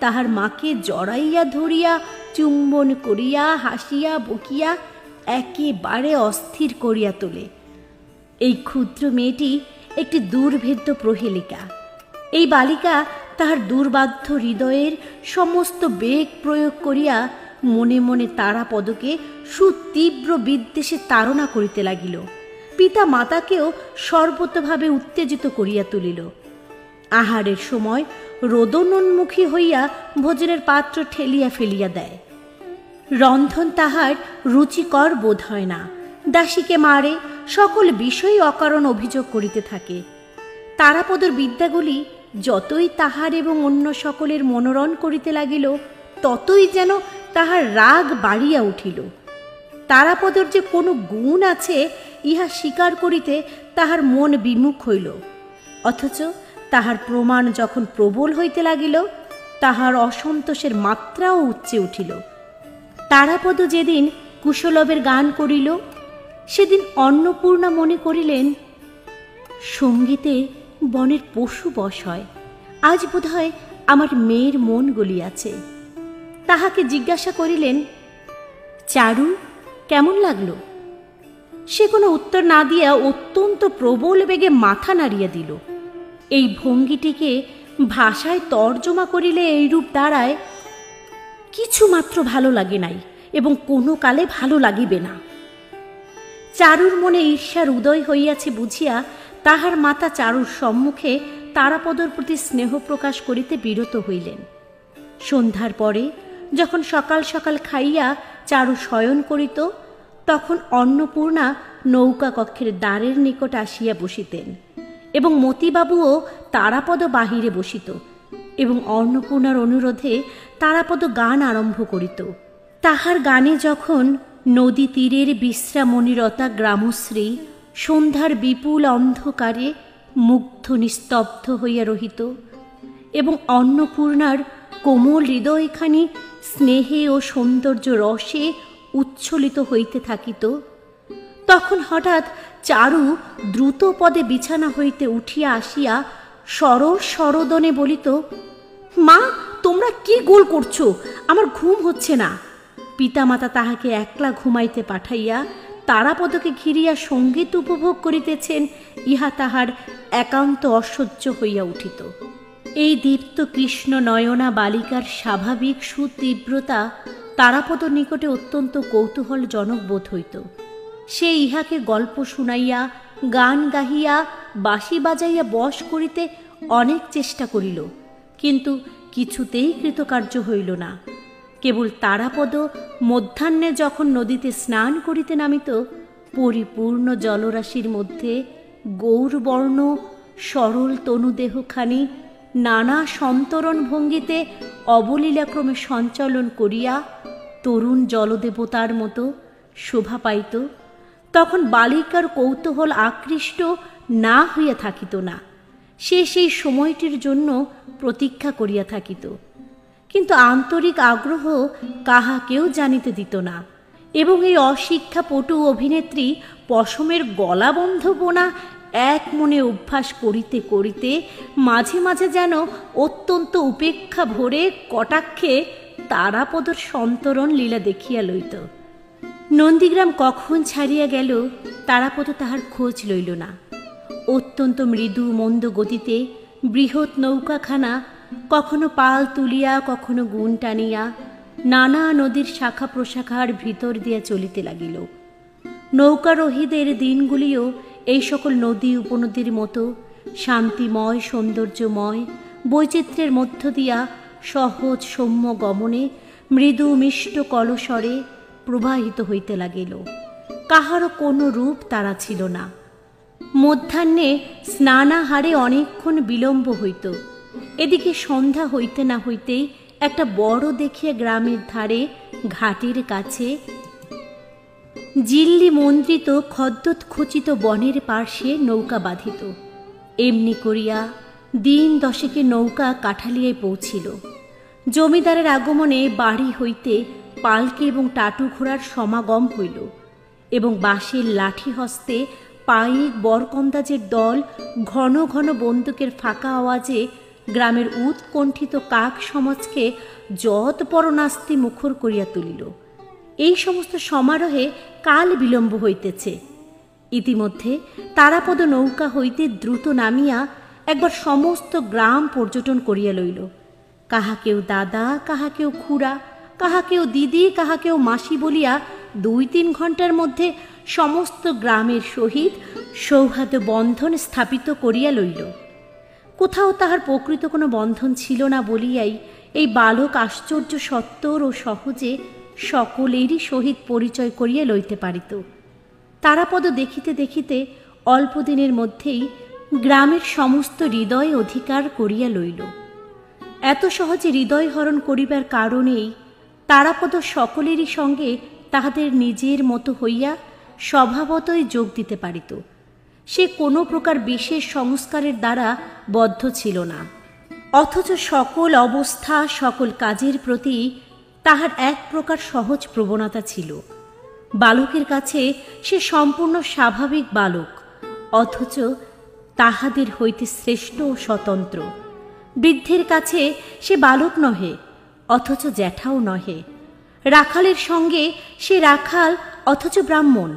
তাহার মাকে জড়াইয়া ধরিয়া চুম্বন করিয়া হাসিয়া বকিয়া একেবারে অস্থির করিয়া তোলে। এই ক্ষুদ্র মেয়েটি একটি দুর্ভেদ্য প্রহেলিকা। এই বালিকা তাহার দুর্বাধ্য হৃদয়ের সমস্ত বেগ প্রয়োগ করিয়া মনে মনে তারাপদকে সুতীব্র বিদ্বেষে তাড়না করিতে লাগিল। পিতা মাতাকেও সর্বতভাবে উত্তেজিত করিয়া তুলিল। আহারের সময় রোদনোন্মুখী হইয়া ভোজনের পাত্র ঠেলিয়া ফেলিয়া দেয়। রন্ধন তাহার রুচিকর বোধ হয় না। দাসীকে মারে, সকল বিষয় অকারণ অভিযোগ করিতে থাকে। তারাপদর বিদ্যাগুলি যতই তাহার এবং অন্য সকলের মনোরণ করিতে লাগিল, ততই যেন তাহার রাগ বাড়িয়া উঠিল। তারাপদর যে কোনো গুণ আছে ইহা স্বীকার করিতে তাহার মন বিমুখ হইল, অথচ তাহার প্রমাণ যখন প্রবল হইতে লাগিল, তাহার অসন্তোষের মাত্রাও উচ্চে উঠিল। তারাপদ যেদিন কুশলবের গান করিল, সেদিন অন্নপূর্ণা মনে করিলেন, সঙ্গীতে বনের পশু বশ হয়, আজ বোধহয় আমার মেয়ের মন গলিয়াছে। তাহাকে জিজ্ঞাসা করিলেন, চারু, কেমন লাগলো? সে কোনো উত্তর না দিয়া অত্যন্ত প্রবল বেগে মাথা নাড়িয়া দিল। এই ভঙ্গিটিকে ভাষায় তর্জমা করিলে এইরূপ দাঁড়ায়, কিছু মাত্র ভালো লাগে নাই এবং কোনো কালে ভালো লাগিবে না। চারুর মনে ঈর্ষার উদয় হইয়াছে বুঝিয়া তাহার মাতা চারুর সম্মুখে তারাপদর প্রতি স্নেহ প্রকাশ করিতে বিরত হইলেন। সন্ধ্যার পরে যখন সকাল সকাল খাইয়া চারু শয়ন করিত, তখন অন্নপূর্ণা নৌকা কক্ষের দ্বারের নিকট আসিয়া বসিতেন এবং মতিবাবুও তারাপদ বাহিরে বসিত এবং অন্নপূর্ণার অনুরোধে তারাপদ গান আরম্ভ করিত। তাহার গানে যখন নদী তীরের বিশ্রামণিরতা গ্রামশ্রী সন্ধ্যার বিপুল অন্ধকারে মুগ্ধ নিস্তব্ধ হইয়া রহিত এবং অন্নপূর্ণার কোমল হৃদয়খানি স্নেহে ও সৌন্দর্য রসে উচ্ছ্বলিত হইতে থাকিত, তখন হঠাৎ চারু দ্রুত পদে বিছানা হইতে উঠিয়া আসিয়া সরল সরোদনে বলিত, মা, তোমরা কি গোল করছো? আমার ঘুম হচ্ছে না। পিতামাতা তাহাকে একলা ঘুমাইতে পাঠাইয়া তারাপদকে ঘিরিয়া সঙ্গীত উপভোগ করিতেছেন, ইহা তাহার একান্ত অসহ্য হইয়া উঠিত। এই দীপ্ত কৃষ্ণ নয়না বালিকার স্বাভাবিক সুতীব্রতা তারাপদর নিকটে অত্যন্ত কৌতূহলজনক বোধ হইত। সে ইহাকে গল্প শুনাইয়া, গান গাহিয়া, বাঁশি বাজাইয়া বশ করিতে অনেক চেষ্টা করিল, কিন্তু কিছুতেই কৃতকার্য হইল না। কেবল তারাপদ মধ্যাহ্নে যখন নদীতে স্নান করিতে নামিত, পরিপূর্ণ জলরাশির মধ্যে গৌরবর্ণ সরল তনুদেহখানি নানা সন্তরণ ভঙ্গিতে অবলীলাক্রমে সঞ্চালন করিয়া তরুণ জলদেবতার মতো শোভা পাইত, তখন বালিকার কৌতূহল আকৃষ্ট না হইয়া থাকিত না। সে সেই সময়টির জন্য প্রতীক্ষা করিয়া থাকিত, কিন্তু আন্তরিক আগ্রহ কাহাকেও জানিতে দিত না। এবং এই অশিক্ষাপটু অভিনেত্রী পশমের গলাবন্ধ বোনা এক মনে অভ্যাস করিতে করিতে মাঝে মাঝে যেন অত্যন্ত উপেক্ষা ভরে কটাক্ষে তারাপদর সন্তরণ লীলা দেখিয়া লইত। নন্দীগ্রাম কখন ছাড়িয়া গেল তারাপদ তাহার খোঁজ লইল না। অত্যন্ত মৃদু মন্দ গতিতে বৃহৎ নৌকাখানা কখনো পাল তুলিয়া কখনো গুণ টানিয়া নানা নদীর শাখা প্রশাখার ভিতর দিয়া চলিতে লাগিল। নৌকারোহীদের দিনগুলিও এই সকল নদী উপনদীর মতো শান্তিময় সৌন্দর্যময় বৈচিত্র্যের মধ্য দিয়া সহজ সৌম্য গমনে মৃদু মিষ্ট কলস্বরে প্রবাহিত হইতে লাগিল। কাহারও কোনো রূপ তারা ছিল না। মধ্যাহ্নে স্নানাহারে অনেকক্ষণ বিলম্ব হইত। এদিকে সন্ধ্যা হইতে না হইতেই একটা বড় দেখিয়া গ্রামের ধারে ঘাটের কাছে জিল্লি মন্ত্রিত খদ্দোৎখচিত বনের পার্শ্বে নৌকা বাঁধিত। এমনি করিয়া দিন দশেকে নৌকা কাঠালিয়ায় পৌঁছিল। জমিদারের আগমনে বাড়ি হইতে পালকি এবং টাটু ঘোড়ার সমাগম হইল, এবং বাঁশের লাঠি হস্তে পাইক বরকন্দাজের দল ঘন ঘন বন্দুকের ফাঁকা আওয়াজে গ্রামের উৎকণ্ঠিত কাক সমাজকে যত পরনাস্তি মুখর করিয়া তুলিল। এই সমস্ত সমারোহে কাল বিলম্ব হইতেছে। ইতিমধ্যে তারাপদ নৌকা হইতে দ্রুত নামিয়া একবার সমস্ত গ্রাম পর্যটন করিয়া লইল। কাহাকেও দাদা, কাহাকেও খুড়া, কাহাকেও দিদি, কাহাকেও মাসি বলিয়া 2-3 ঘণ্টার মধ্যে সমস্ত গ্রামের সহিত সৌহার্দ্য বন্ধন স্থাপিত করিয়া লইল। কোথাও তাহার প্রকৃত কোনো বন্ধন ছিল না বলিয়াই এই বালক আশ্চর্য সত্বর ও সহজে সকলেরই সহিত পরিচয় করিয়া লইতে পারিত। তারাপদ দেখিতে দেখিতে অল্প দিনের মধ্যেই গ্রামের সমস্ত হৃদয় অধিকার করিয়া লইল। এত সহজে হৃদয় হরণ করিবার কারণেই তারাপদ সকলেরই সঙ্গে তাহাদের নিজের মতো হইয়া স্বভাবতই যোগ দিতে পারিত। সে কোনো প্রকার বিশেষ সংস্কারের দ্বারা বদ্ধ ছিল না, অথচ সকল অবস্থা সকল কাজের প্রতি তাহার এক প্রকার সহজ প্রবণতা ছিল। বালকের কাছে সে সম্পূর্ণ স্বাভাবিক বালক, অথচ তাহাদের হইতে শ্রেষ্ঠ ও স্বতন্ত্র। বৃদ্ধের কাছে সে বালক নহে, অথচ জ্যাঠাও নহে। রাখালের সঙ্গে সে রাখাল, অথচ ব্রাহ্মণ।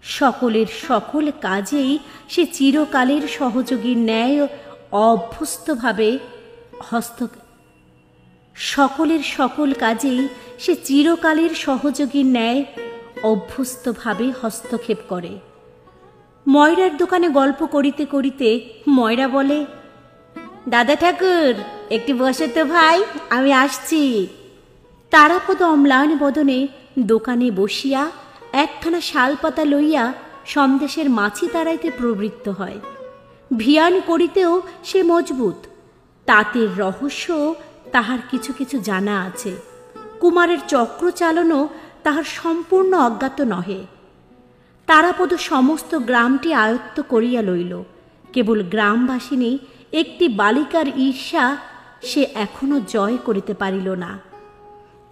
সকলের সকল কাজেই সে চিরকালের সহযোগীর ন্যায় অভ্যস্তভাবে সকলের সকল কাজেই সে চিরকালের সহযোগীর ন্যায় অভ্যস্তভাবে হস্তক্ষেপ করে। ময়রার দোকানে গল্প করিতে করিতে ময়রা বলে, দাদা ঠাকুর, একটু বসে তো ভাই, আমি আসছি। তারাপদ অম্লান বদনে দোকানে বসিয়া একখানা শালপাতা লইয়া সন্দেশের মাছি তাড়াইতে প্রবৃত্ত হয়। ভিয়ান করিতেও সে মজবুত। তাঁতের রহস্য তাহার কিছু কিছু জানা আছে। কুমারের চক্র চালনও তাহার সম্পূর্ণ অজ্ঞাত নহে। তারাপদ সমস্ত গ্রামটি আয়ত্ত করিয়া লইল। কেবল গ্রামবাসিনী একটি বালিকার ঈর্ষা সে এখনো জয় করিতে পারিল না।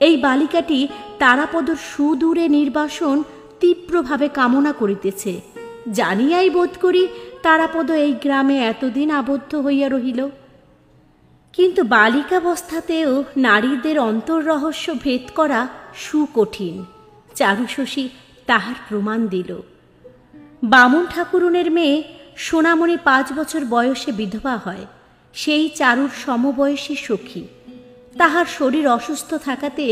এই বালিকাটি তারাপদর সুদূরে নির্বাসন তীব্রভাবে কামনা করিতেছে জানিয়াই বোধ করি তারাপদ এই গ্রামে এতদিন আবদ্ধ হইয়া রহিল। কিন্তু বালিকাবস্থাতেও নারীদের অন্তর্রহস্য ভেদ করা সুকঠিন। চারুশশী তাহার প্রমাণ দিল। বামুন ঠাকুরুনের মেয়ে সোনামণি 5 বছর বয়সে বিধবা হয়। সেই চারুর সমবয়সী সখী। তাহার শরীর অসুস্থ থাকাতে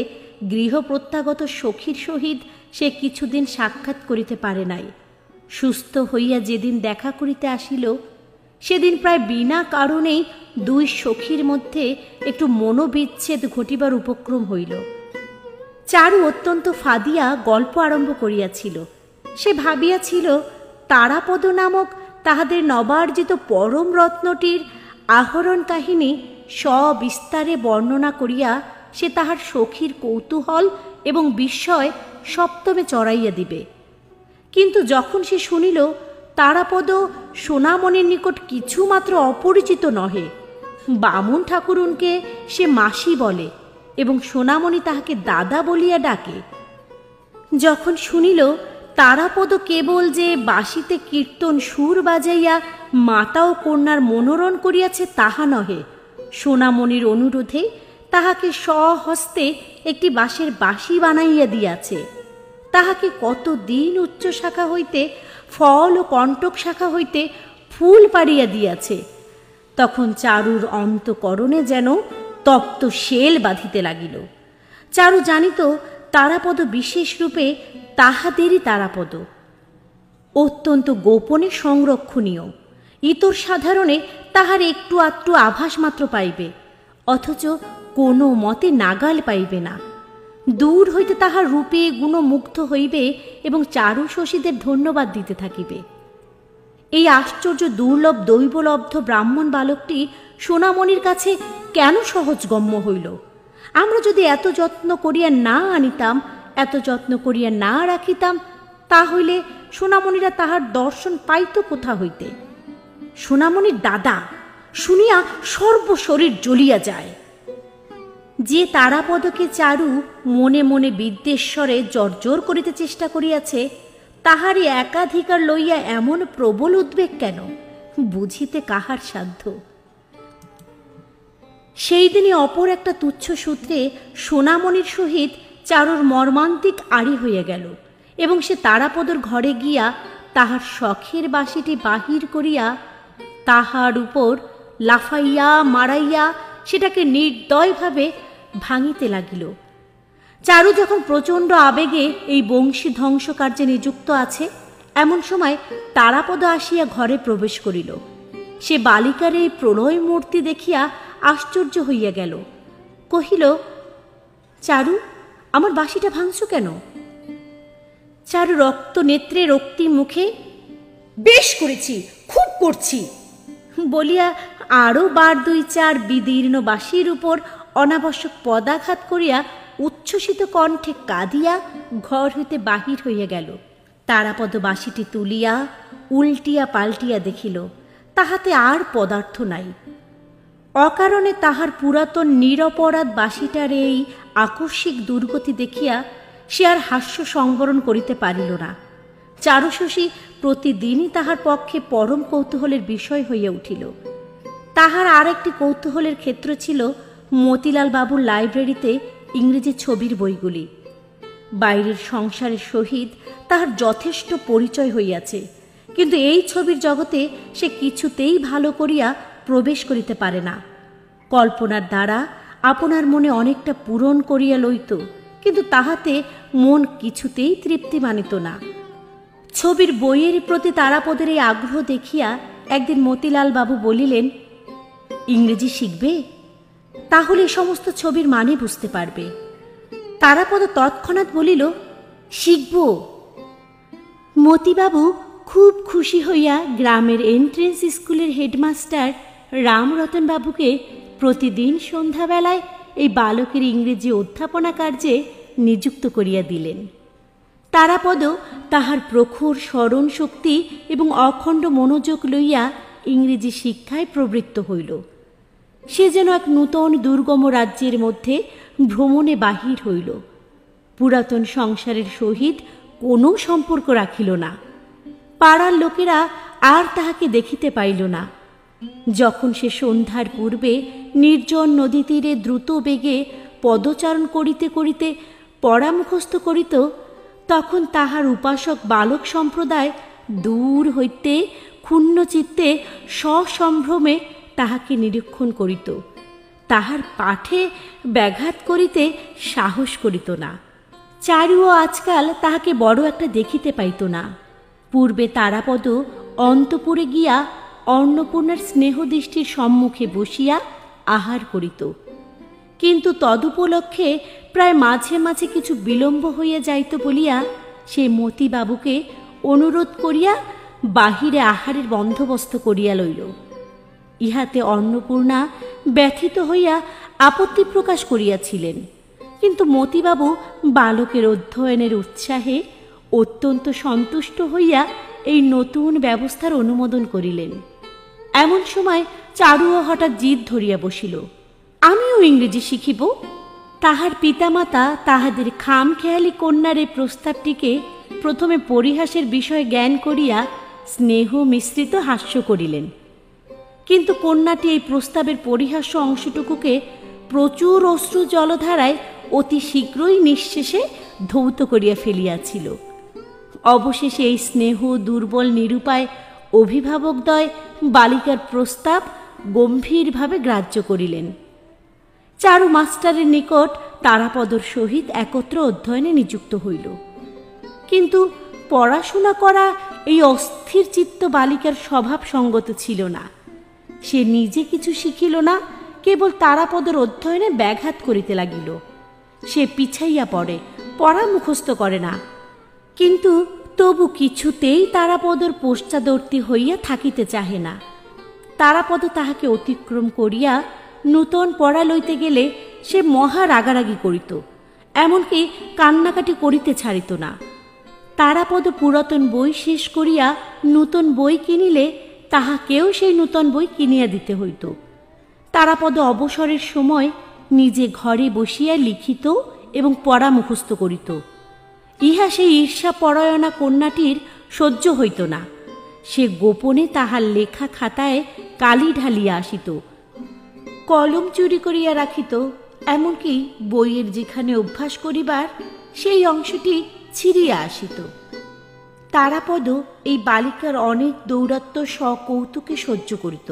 গৃহ প্রত্যাগত সখীর সহিত সে কিছুদিন সাক্ষাৎ করিতে পারে নাই। সুস্থ হইয়া যেদিন দেখা করিতে আসিল, সেদিন প্রায় বিনা কারণেই দুই সখীর মধ্যে একটু মনোবিচ্ছেদ ঘটিবার উপক্রম হইল। চারু অত্যন্ত ফাদিয়া গল্প আরম্ভ করিয়াছিল। সে ভাবিয়াছিল তারাপদ নামক তাহাদের নবার্জিত পরম রত্নটির আহরণ কাহিনী সবিস্তারে বর্ণনা করিয়া সে তাহার সখীর কৌতূহল এবং বিস্ময় সপ্তমে চড়াইয়া দিবে। কিন্তু যখন সে শুনিল তারাপদ সোনামণির নিকট কিছুমাত্র অপরিচিত নহে, বামুন ঠাকুরুনকে সে মাসি বলে এবং সোনামণি তাহাকে দাদা বলিয়া ডাকে, যখন শুনিল তারাপদ কেবল যে বাঁশিতে কীর্তন সুর বাজাইয়া মাতা ও কন্যার মনোরণ করিয়াছে তাহা নহে, সোনামণির অনুরোধে তাহাকে স্বহস্তে একটি বাঁশের বাঁশি বানাইয়া দিয়াছে, তাহাকে কতদিন উচ্চ শাখা হইতে ফল ও কণ্টক শাখা হইতে ফুল পাড়িয়া দিয়াছে, তখন চারুর অন্তঃকরণে যেন তপ্ত শেল বাঁধিতে লাগিল। চারু জানিত তারাপদ বিশেষ রূপে তাহাদেরই তারাপদ, অত্যন্ত গোপনে সংরক্ষণীয়, ইতর সাধারণে তাহার একটু আধটু আভাস মাত্র পাইবে, অথচ কোনো মতে নাগাল পাইবে না। দূর হইতে তাহার রূপে গুণমুগ্ধ হইবে এবং চারু শশীদের ধন্যবাদ দিতে থাকিবে। এই আশ্চর্য দুর্লভ দৈবলব্ধ ব্রাহ্মণ বালকটি সোনামণির কাছে কেন সহজগম্য হইল? আমরা যদি এত যত্ন করিয়া না আনিতাম, এত যত্ন করিয়া না রাখিতাম, তাহলে সোনামণিরা তাহার দর্শন পাইত কোথা হইতে? সোনামণির দাদা শুনিয়া সর্বশরীর জ্বলিয়া যায়। যে তারাপদকে চারু মনে মনে বিদ্বেশ্বরে জর্জর করিতে চেষ্টা করিয়াছে, তাহারই একাধিকার লইয়া এমন প্রবল উদ্বেগ কেন, বুঝিতে কাহার সাধ্য। সেই দিনই অপর একটা তুচ্ছ সূত্রে সোনামণির সহিত চারুর মর্মান্তিক আড়ি হইয়া গেল এবং সে তারাপদর ঘরে গিয়া তাহার শখের বাঁশিটি বাহির করিয়া তাহার উপর লাফাইয়া মারাইয়া সেটাকে নির্দয়ভাবে ভাঙিতে লাগিল। চারু যখন প্রচণ্ড আবেগে এই বংশী ধ্বংস কার্যে নিযুক্ত আছে, এমন সময় তারাপদ আসিয়া ঘরে প্রবেশ করিল। সে বালিকার এই প্রলয় মূর্তি দেখিয়া আশ্চর্য হইয়া গেল, কহিল, চারু, আমার বাঁশিটা ভাঙছ কেন? চারু রক্ত নেত্রে রক্তি মুখে, বেশ করেছি, খুব করছি বলিয়া আরও বার দুই চার বিদীর্ণ বাঁশির উপর অনাবশ্যক পদাঘাত করিয়া উচ্ছ্বসিত কণ্ঠে কাঁদিয়া ঘর হইতে বাহির হইয়া গেল। তারাপদ বাঁশিটি তুলিয়া উল্টিয়া পাল্টিয়া দেখিল, তাহাতে আর পদার্থ নাই। অকারণে তাহার পুরাতন নিরপরাধ বাঁশিটার এই আকস্মিক দুর্গতি দেখিয়া সে আর হাস্য সংবরণ করিতে পারিল না। চারুশশী প্রতিদিনই তাহার পক্ষে পরম কৌতূহলের বিষয় হইয়া উঠিল। তাহার আর একটি কৌতূহলের ক্ষেত্র ছিল মতিলাল বাবুর লাইব্রেরিতে ইংরেজি ছবির বইগুলি। বাইরের সংসারের সহিত তাহার যথেষ্ট পরিচয় হইয়াছে, কিন্তু এই ছবির জগতে সে কিছুতেই ভালো করিয়া প্রবেশ করিতে পারে না। কল্পনার দ্বারা আপনার মনে অনেকটা পূরণ করিয়া লইত, কিন্তু তাহাতে মন কিছুতেই তৃপ্তি মানিত না। ছবির বইয়ের প্রতি তারাপদের এই আগ্রহ দেখিয়া একদিন মতিলাল বাবু বলিলেন, ইংরেজি শিখবে? তাহলে সমস্ত ছবির মানে বুঝতে পারবে। তারাপদ তৎক্ষণাৎ বলিল, শিখব। মতিবাবু খুব খুশি হইয়া গ্রামের এন্ট্রেন্স স্কুলের হেডমাস্টার রামরতন বাবুকে প্রতিদিন সন্ধ্যাবেলায় এই বালকের ইংরেজি অধ্যাপনা কার্যে নিযুক্ত করিয়া দিলেন। তারাপদ তাহার প্রখর স্মরণ শক্তি এবং অখণ্ড মনোযোগ লইয়া ইংরেজি শিক্ষায় প্রবৃত্ত হইল। সে যেন এক নূতন দুর্গম রাজ্যের মধ্যে ভ্রমণে বাহির হইল। পুরাতন সংসারের সহিত কোনো সম্পর্ক রাখিল না। পাড়ার লোকেরা আর তাহাকে দেখিতে পাইল না। যখন সে সন্ধ্যার পূর্বে নির্জন নদী তীরে দ্রুত বেগে পদচারণ করিতে করিতে পড়া মুখস্থ করিত, তখন তাহার উপাসক বালক সম্প্রদায় দূর হইতে ক্ষুণ্ণ চিত্তে সসম্ভ্রমে তাহাকে নিরীক্ষণ করিত, তাহার পাঠে ব্যাঘাত করিতে সাহস করিত না। চারুও আজকাল তাহাকে বড় একটা দেখিতে পাইত না। পূর্বে তারাপদ অন্তপুরে গিয়া অন্নপূর্ণার স্নেহদৃষ্টির সম্মুখে বসিয়া আহার করিত, কিন্তু তদুপলক্ষে প্রায় মাঝে মাঝে কিছু বিলম্ব হইয়া যাইত বলিয়া সে মতিবাবুকে অনুরোধ করিয়া বাহিরে আহারের বন্দোবস্ত করিয়া লইল। ইহাতে অন্নপূর্ণা ব্যথিত হইয়া আপত্তি প্রকাশ করিয়াছিলেন, কিন্তু মতিবাবু বালকের অধ্যয়নের উৎসাহে অত্যন্ত সন্তুষ্ট হইয়া এই নতুন ব্যবস্থার অনুমোদন করিলেন। এমন সময় চারুও হঠাৎ জিদ ধরিয়া বসিল, আমিও ইংরেজি শিখিব। তাহার পিতামাতা তাহাদের খামখেয়ালি কন্যার এই প্রস্তাবটিকে প্রথমে পরিহাসের বিষয় জ্ঞান করিয়া স্নেহ মিশ্রিত হাস্য করিলেন, কিন্তু কন্যাটি এই প্রস্তাবের পরিহাস্য অংশটুকুকে প্রচুর অশ্রু জলধারায় অতি শীঘ্রই নিঃশেষে ধৌত করিয়া ফেলিয়াছিল। অবশেষে এই স্নেহ দুর্বল নিরুপায় অভিভাবকদ্বয় বালিকার প্রস্তাব গম্ভীরভাবে গ্রাহ্য করিলেন। চারু মাস্টারের নিকট তারাপদর সহিত একত্র অধ্যয়নে নিযুক্ত হইল, কিন্তু পড়াশোনা করা এই অস্থির চিত্ত বালিকার স্বভাব সঙ্গত ছিল না। সে নিজে কিছু শিখিল না, কেবল তারাপদর অধ্যয়নে ব্যাঘাত করিতে লাগিল। সে পিছাইয়া পড়ে, পড়া মুখস্থ করে না, কিন্তু তবু কিছুতেই তারাপদর পশ্চাদবর্তী হইয়া থাকিতে চাহে না। তারাপদ তাহাকে অতিক্রম করিয়া নূতন পড়া লইতে গেলে সে মহা রাগারাগি করিত, এমনকি কান্নাকাটি করিতে ছাড়িত না। তারাপদ পুরাতন বই শেষ করিয়া নূতন বই কিনিলে তাহাকেও সেই নূতন বই কিনিয়া দিতে হইত। তারাপদ অবসরের সময় নিজে ঘরে বসিয়া লিখিত এবং পড়া মুখস্থ করিত। ইহা সেই ঈর্ষাপরায়ণা কন্যাটির সহ্য হইত না। সে গোপনে তাহার লেখা খাতায় কালি ঢালিয়া আসিত, কলম চুরি করিয়া রাখিত, এমনকি বইয়ের যেখানে অভ্যাস করিবার সেই অংশটি ছিঁড়িয়া আসিত। তারাপদ এই বালিকার অনেক দৌরাত্ম্য সকৌতুকে সহ্য করিত,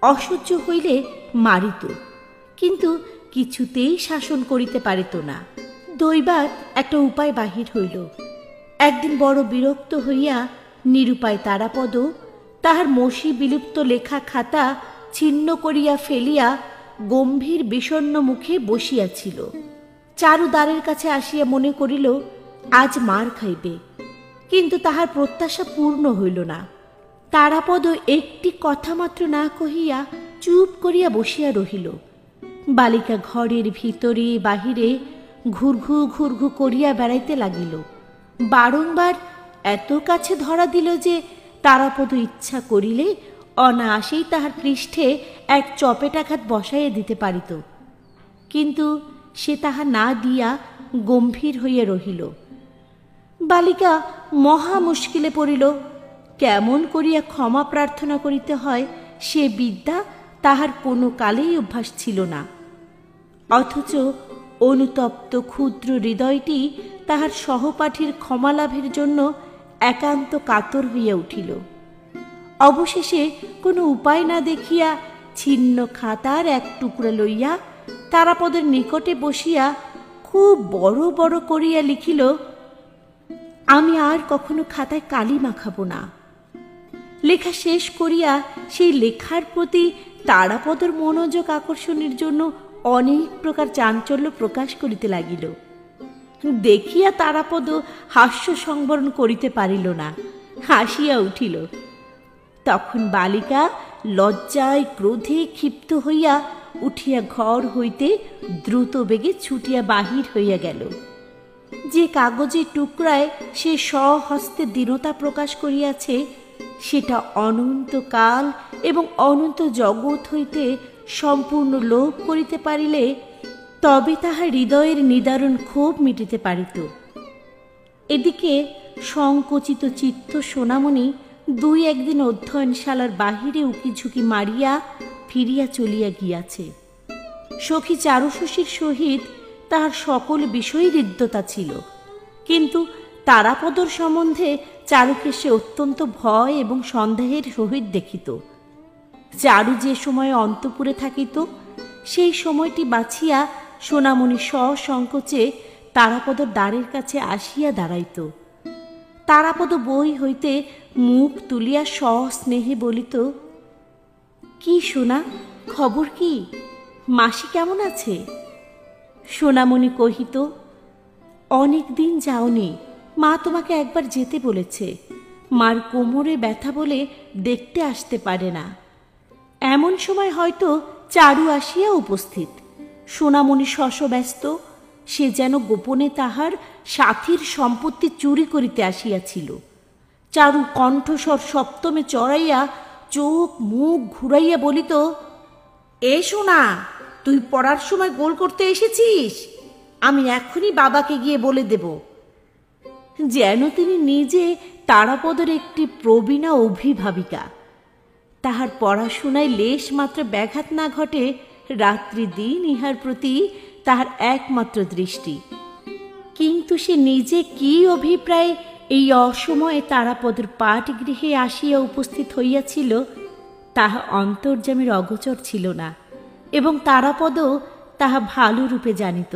অসহ্য হইলে মারিত, কিন্তু কিছুতেই শাসন করিতে পারিত না। দৈবাৎ একটা উপায় বাহির হইল। একদিন বড় বিরক্ত হইয়া নিরুপায় তারাপদ তাহার মসি বিলুপ্ত লেখা খাতা ছিন্ন করিয়া ফেলিয়া গম্ভীর বিষণ্ণ মুখে বসিয়াছিল। চারু দ্বারের কাছে আসিয়া মনে করিল আজ মার খাইবে, কিন্তু তাহার প্রত্যাশা পূর্ণ হইল না। তারাপদ একটি কথা মাত্র না কহিয়া চুপ করিয়া বসিয়া রহিল। বালিকা ঘরের ভিতরে বাহিরে ঘুরঘু ঘুরঘু করিয়া বেড়াইতে লাগিল। বারংবার এত কাছে ধরা দিল যে তারাপদ ইচ্ছা করিলে অনায়াসেই তাহার পৃষ্ঠে এক চপেটাঘাত বসাইয়া দিতে পারিত, কিন্তু সে তাহা না দিয়া গম্ভীর হইয়া রহিল। বালিকা মহা মুশকিলে পড়িল। কেমন করিয়া ক্ষমা প্রার্থনা করিতে হয় সে বিদ্যা তাহার কোনো কালেই অভ্যাস ছিল না, অথচ অনুতপ্ত ক্ষুদ্র হৃদয়টি তাহার সহপাঠীর ক্ষমা লাভের জন্য একান্ত কাতর হইয়া উঠিল। অবশেষে কোনো উপায় না দেখিয়া ছিন্ন খাতার এক টুকরা লইয়া তারাপদের নিকটে বসিয়া খুব বড় বড় করিয়া লিখিল, আমি আর কখনো খাতায় কালি মাখাবো না। লেখা শেষ করিয়া সেই লেখার প্রতি তারাপদর মনোযোগ আকর্ষণের জন্য অনেক প্রকার চাঞ্চল্য প্রকাশ করিতে লাগিল। দেখিয়া তারাপদ হাস্য সংবরণ করিতে পারিল না, হাসিয়া উঠিল। তখন বালিকা লজ্জায় ক্রোধে ক্ষিপ্ত হইয়া উঠিয়া ঘর হইতে দ্রুত বেগে ছুটিয়া বাহির হইয়া গেল। যে কাগজের টুকরায় সে স্বহস্তে দীনতা প্রকাশ করিয়াছে সেটা অনন্তকাল এবং অনন্ত জগৎ হইতে সম্পূর্ণ লোপ করিতে পারিলে তবে তাহার হৃদয়ের নিদারুণ ক্ষোভ মিটিতে পারিত। এদিকে সংকুচিত চিত্ত সোনামণি দুই একদিন অধ্যয়নশালার বাহিরে উকিঝুঁকি মারিয়া ফিরিয়া চলিয়া গিয়াছে। সখী চারুশশীর সহিত তাহার সকল বিষয়ে হৃদ্যতা ছিল, কিন্তু তারাপদর সম্বন্ধে চারুকে সে অত্যন্ত ভয় এবং সন্দেহের সহিত দেখিত। চারু যে সময়ে অন্তঃপুরে থাকিত সেই সময়টি বাছিয়া সোনামণি সসংকোচে তারাপদর দ্বারের কাছে আসিয়া দাঁড়াইত। তারাপদ বই হইতে মুখ তুলিয়া সস্নেহে বলিত, কি সোনা, খবর কি? মাসি কেমন আছে? সোনামণি কহিত, অনেক দিন যাওনি, মা তোমাকে একবার যেতে বলেছে। মার কোমরে ব্যথা বলে দেখতে আসতে পারে না। এমন সময় হয়তো চারু আসিয়া উপস্থিত। সোনামণি শশব্যস্ত, সে যেন গোপনে তাহার সাথীর সম্পত্তি চুরি করিতে আসিয়াছিল। চারু কণ্ঠস্বর সপ্তমে চড়াইয়া চোখ মুখ ঘুরাইয়া বলিত, এ সোনা, তুই পড়ার সময় গোল করতে এসেছিস? আমি এখনই বাবাকে গিয়ে বলে দেব। যেন তিনি নিজে তারাপদর একটি প্রবীণা অভিভাবিকা। তাহার পড়াশোনায় লেশ মাত্র ব্যাঘাত না ঘটে, রাত্রি দিন ইহার প্রতি তাহার একমাত্র দৃষ্টি। কিন্তু সে নিজে কি অভিপ্রায় এই অসময়ে তারাপদর পাঠগৃহে আসিয়া উপস্থিত হইয়াছিল তাহা অন্তর্যামীর অগোচর ছিল না, এবং তারাপদও তাহা ভালো রূপে জানিত।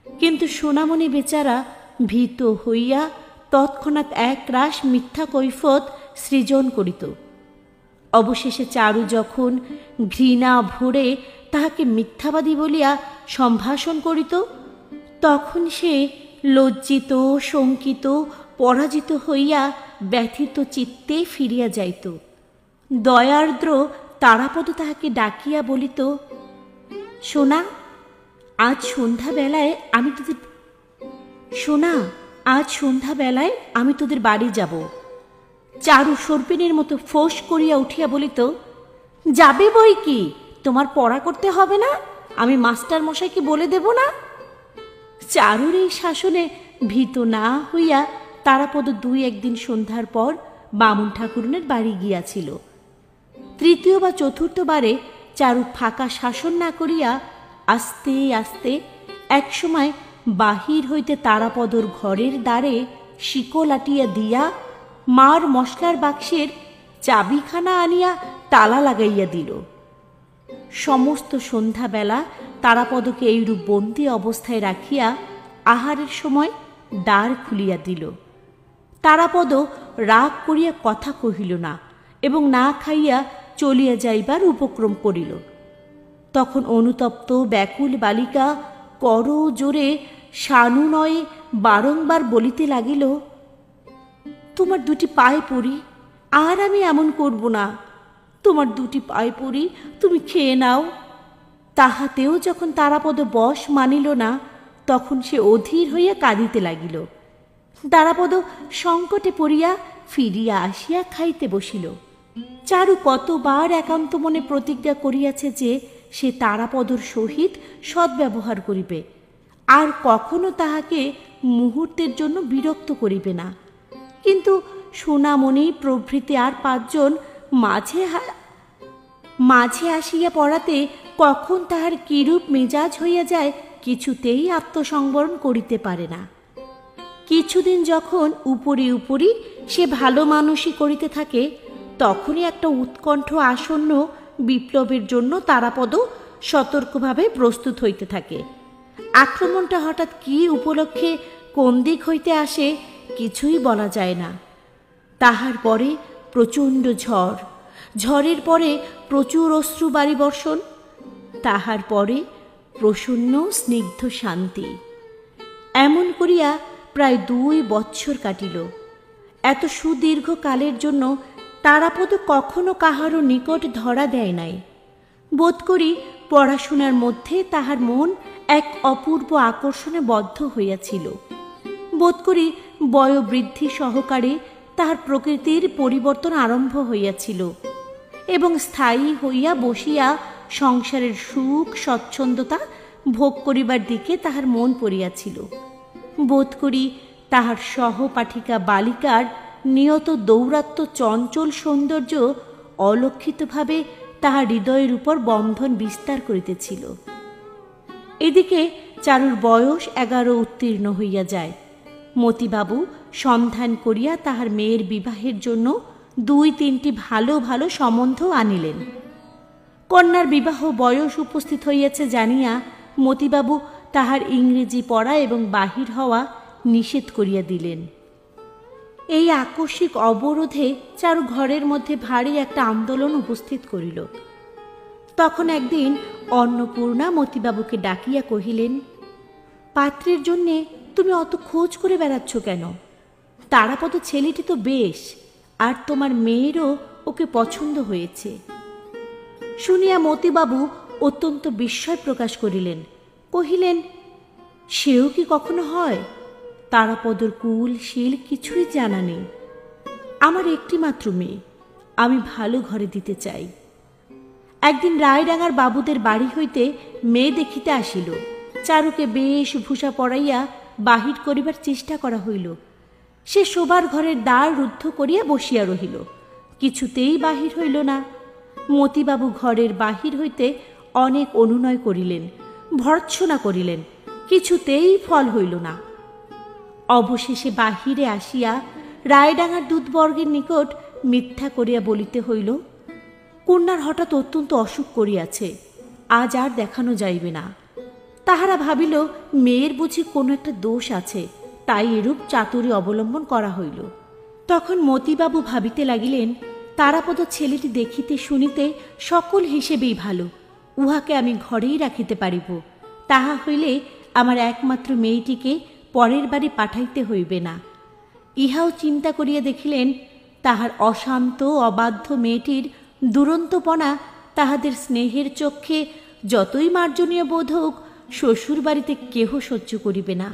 কিন্তু সোনামণি বেচারা ভীত হইয়া তৎক্ষণাৎ একরাশ মিথ্যা কৈফত সৃজন করিত। অবশেষে চারু যখন ঘৃণা ভরে তাহাকে মিথ্যাবাদী বলিয়া সম্ভাষণ করিত, তখন সে লজ্জিত, শঙ্কিত, পরাজিত হইয়া ব্যথিত চিত্তে ফিরিয়া যাইত। দয়ার্দ্র তারাপদ তাহাকে ডাকিয়া বলিত, সোনা, আজ সন্ধ্যাবেলায় আমি তোদের বাড়ি যাব। চারু সর্পিনের মতো ফোঁস করিয়া উঠিয়া বলিত, যাবে বই কি, তোমার পড়া করতে হবে না? আমি মাস্টার মশাইকে বলে দেব না? চারুর এই শাসনে ভীত না হইয়া তারাপদ দুই একদিন সন্ধ্যার পর বামুন ঠাকুরনের বাড়ি গিয়াছিল। তৃতীয় বা চতুর্থবারে চারু ফাঁকা শাসন না করিয়া আস্তে আস্তে একসময় বাহির হইতে তারাপদর ঘরের দ্বারে শিকল আটিয়া দিয়া মার মশলার বাক্সের চাবিখানা আনিয়া তালা লাগাইয়া দিল। সমস্ত সন্ধ্যাবেলা তারাপদকে এইরূপ বন্দী অবস্থায় রাখিয়া আহারের সময় দ্বার খুলিয়া দিল। তারাপদ রাগ করিয়া কথা কহিল না এবং না খাইয়া চলিয়া যাইবার উপক্রম করিল। তখন অনুতপ্ত ব্যাকুল বালিকা কর জোরে সানুনয়ে বারংবার বলিতে লাগিল, তোমার দুটি পায়ে পড়ি, আর আমি এমন করব না। তোমার দুটি পায়ে পড়ি, তুমি খেয়ে নাও। তাহাতেও যখন তারাপদ বশ মানিল না, তখন সে অধীর হইয়া কাঁদিতে লাগিল। তারাপদ সংকটে পড়িয়া ফিরিয়া আসিয়া খাইতে বসিল। চারু কতবার একান্ত মনে প্রতিজ্ঞা করিয়াছে যে সে তারাপদর সহিত সদ্ব্যবহার করিবে, আর কখনো তাহাকে মুহূর্তের জন্য বিরক্ত করিবে না। কিন্তু সোনামণি প্রভৃতি আর পাঁচজন মাঝে আসিয়া পড়াতে কখন তাহার কিরূপ মেজাজ হইয়া যায় কিছুতেই আত্মসংবরণ করিতে পারে না। কিছুদিন যখন উপরি উপরি সে ভালো মানুষই করিতে থাকে, তখনই একটা উৎকণ্ঠ আসন্ন বিপ্লবের জন্য তারাপদ সতর্কভাবে প্রস্তুত হইতে থাকে। আক্রমণটা হঠাৎ কি উপলক্ষে কোন দিক হইতে আসে কিছুই বলা যায় না। তাহার পরে প্রচণ্ড ঝড়, ঝড়ের পরে প্রচুর অশ্রু বারি বর্ষণ, তাহার পরে প্রসন্ন স্নিগ্ধ শান্তি। এমন করিয়া প্রায় 2 বৎসর কাটিল। এত সুদীর্ঘ কালের জন্য তারাপদ কখনো কাহারও নিকট ধরা দেয় নাই। বোধ করি পড়াশোনার মধ্যে তাহার মন এক অপূর্ব আকর্ষণে বদ্ধ হইয়াছিল। বোধ করি বয়োবৃদ্ধি সহকারে তাহার প্রকৃতির পরিবর্তন আরম্ভ হইয়াছিল এবং স্থায়ী হইয়া বসিয়া সংসারের সুখ স্বচ্ছন্দতা ভোগ করিবার দিকে তাহার মন পড়িয়াছিল। বোধ করি তাহার সহপাঠিকা বালিকার নিয়ত দৌরাত্ম চঞ্চল সৌন্দর্য অলক্ষিতভাবে তাহার হৃদয়ের উপর বন্ধন বিস্তার করিতেছিল। এদিকে চারুর বয়স 11 উত্তীর্ণ হইয়া যায়। মতিবাবু সন্ধান করিয়া তাহার মেয়ের বিবাহের জন্য 2-3টি ভালো ভালো সম্বন্ধ আনিলেন। কন্যার বিবাহ বয়স উপস্থিত হইয়াছে জানিয়া মতিবাবু তাহার ইংরেজি পড়া এবং বাহির হওয়া নিষেধ করিয়া দিলেন। এই আকস্মিক অবরোধে চারু ঘরের মধ্যে ভারী একটা আন্দোলন উপস্থিত করিল। তখন একদিন অন্নপূর্ণা মতিবাবুকে ডাকিয়া কহিলেন, পাত্রের জন্যে তুমি অত খোঁজ করে বেড়াচ্ছ কেন? তারাপদ ছেলেটি তো বেশ, আর তোমার মেয়েরও ওকে পছন্দ হয়েছে। শুনিয়া মতিবাবু অত্যন্ত বিস্ময় প্রকাশ করিলেন, কহিলেন, সেও কি কখনো হয়? তারাপদর কুল শীল কিছুই জানা নেই। আমার একটি মাত্র মেয়ে, আমি ভালো ঘরে দিতে চাই। একদিন রায়ডাঙ্গার বাবুদের বাড়ি হইতে মেয়ে দেখিতে আসিল। চারুকে বেশ ভূষা পড়াইয়া বাহির করিবার চেষ্টা করা হইল। সে শোবার ঘরের দ্বার রুদ্ধ করিয়া বসিয়া রহিল, কিছুতেই বাহির হইল না। মতিবাবু ঘরের বাহির হইতে অনেক অনুনয় করিলেন, ভর্ৎসনা করিলেন, কিছুতেই ফল হইল না। অবশেষে বাহিরে আসিয়া রায়ডাঙ্গার দূতবর্গের নিকট মিথ্যা করিয়া বলিতে হইল, কন্যার হঠাৎ অত্যন্ত অসুখ করিয়াছে, আজ আর দেখানো যাইবে না। তাহারা ভাবিল মেয়ের বুঝি কোনো একটা দোষ আছে, তাই এরূপ চাতুরী অবলম্বন করা হইল। তখন মতিবাবু ভাবিতে লাগিলেন, তারাপদ ছেলেটি দেখিতে শুনিতে সকল হিসেবেই ভালো, উহাকে আমি ঘরেই রাখিতে পারিব। তাহা হইলে আমার একমাত্র মেয়েটিকে পরের বাড়ি পাঠাইতে হইবে না। ইহাও চিন্তা করিয়া দেখিলেন, তাহার অশান্ত অবাধ্য মেয়েটির দুরন্তপনা তাহাদের স্নেহের চক্ষে যতই মার্জনীয় বোধ হোক, শ্বশুর বাড়িতে কেহ সহ্য করিবে না।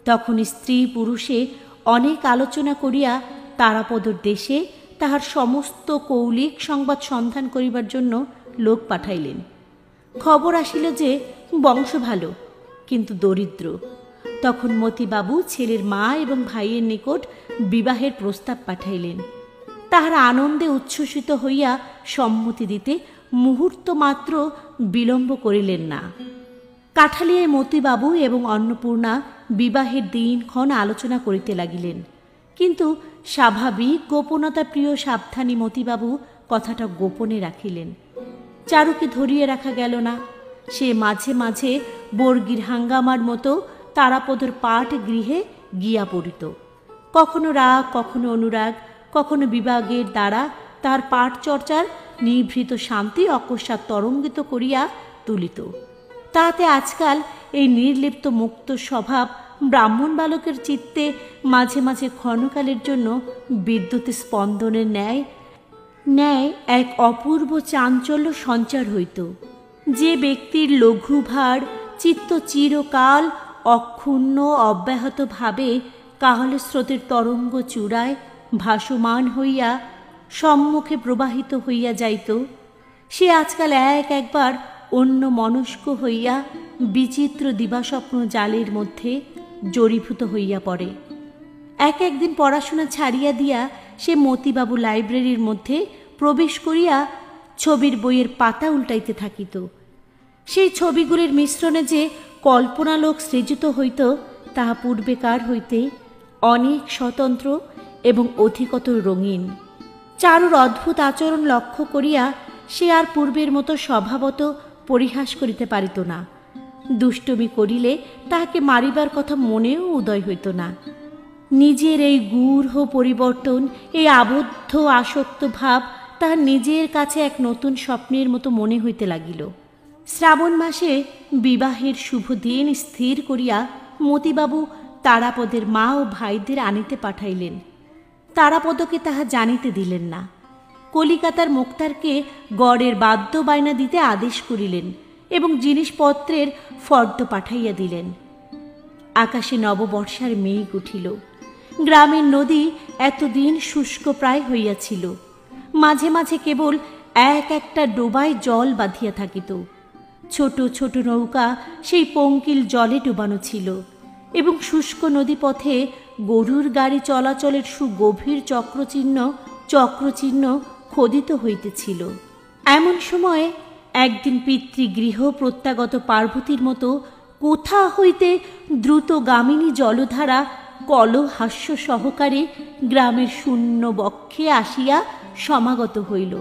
তখন স্ত্রী পুরুষে অনেক আলোচনা করিয়া তারাপদর দেশে তাহার সমস্ত কৌলিক সংবাদ সন্ধান করিবার জন্য লোক পাঠাইলেন। খবর আসিল যে বংশ ভালো, কিন্তু দরিদ্র। তখন মতিবাবু ছেলের মা এবং ভাইয়ের নিকট বিবাহের প্রস্তাব পাঠাইলেন। তাহারা আনন্দে উচ্ছ্বসিত হইয়া সম্মতি দিতে মুহূর্ত মাত্র বিলম্ব করিলেন না। কাঠালিয়ায় মতিবাবু এবং অন্নপূর্ণা বিবাহের দিনক্ষণ আলোচনা করিতে লাগিলেন, কিন্তু স্বাভাবিক গোপনতা প্রিয় সাবধানী মতিবাবু কথাটা গোপনে রাখিলেন। চারুকে ধরিয়ে রাখা গেল না। সে মাঝে মাঝে বর্গির হাঙ্গামার মতো তারাপদর পাঠ গৃহে গিয়া পড়িত। কখনো রাগ, কখনো অনুরাগ, কখনো বিভাগের দ্বারা তার পাঠ চর্চার নিভৃত শান্তি অকস্মাৎ তরঙ্গিত করিয়া তুলিত। তাহাতে আজকাল এই নির্লিপ্ত মুক্ত স্বভাব ব্রাহ্মণ বালকের চিত্তে মাঝে মাঝে ক্ষণকালের জন্য বিদ্যুতের স্পন্দনের ন্যায় এক অপূর্ব চাঞ্চল্য সঞ্চার হইত। যে ব্যক্তির লঘুভার চিত্ত চিরকাল অক্ষুণ্ণ অব্যাহতভাবে কাহল স্রোতের তরঙ্গ চূড়ায় ভাসমান হইয়া সম্মুখে প্রবাহিত হইয়া যাইত, সে আজকাল একবার অন্য মনস্ক হইয়া বিচিত্র দিবাস্বপ্ন জালের মধ্যে জড়ীভূত হইয়া পড়ে। একদিন পড়াশোনা ছাড়িয়া দিয়া সে মতিবাবু লাইব্রেরির মধ্যে প্রবেশ করিয়া ছবির বইয়ের পাতা উল্টাইতে থাকিত। সেই ছবিগুলির মিশ্রণে যে কল্পনালোক সৃজিত হইত, তাহা পূর্বেকার হইতে অনেক স্বতন্ত্র এবং অধিকতর রঙিন। চারুর অদ্ভুত আচরণ লক্ষ্য করিয়া সে আর পূর্বের মতো স্বভাবত পরিহাস করিতে পারিত না। দুষ্টমি করিলে তাহাকে মারিবার কথা মনেও উদয় হইত না। নিজের এই গূঢ় পরিবর্তন, এই আবদ্ধ আসক্ত ভাব তাহার নিজের কাছে এক নতুন স্বপ্নের মতো মনে হইতে লাগিল। শ্রাবণ মাসে বিবাহের শুভ দিন স্থির করিয়া মতিবাবু তারাপদের মা ও ভাইদের আনিতে পাঠাইলেন। তারাপদকে তাহা জানিতে দিলেন না। কলিকাতার মোক্তারকে গড়ের বাদ্য বায়না দিতে আদেশ করিলেন এবং জিনিসপত্রের ফর্দ পাঠাইয়া দিলেন। আকাশে নববর্ষার মেঘ উঠিল। গ্রামের নদী এতদিন শুষ্ক প্রায় হইয়াছিল। মাঝে মাঝে কেবল একটা ডোবায় জল বাঁধিয়া থাকিত। ছোট ছোট নৌকা সেই পঙ্কিল জলে ডুবানো ছিল এবং শুষ্ক নদীপথে গরুর গাড়ি চলাচলের সুগভীর চক্রচিহ্ন খোদিত হইতেছিল। এমন সময়ে একদিন পিতৃগৃহ প্রত্যাগত পার্বতীর মতো কোথা হইতে দ্রুতগামিনী জলধারা কলহাস্য সহকারে গ্রামের শূন্য বক্ষে আসিয়া সমাগত হইল।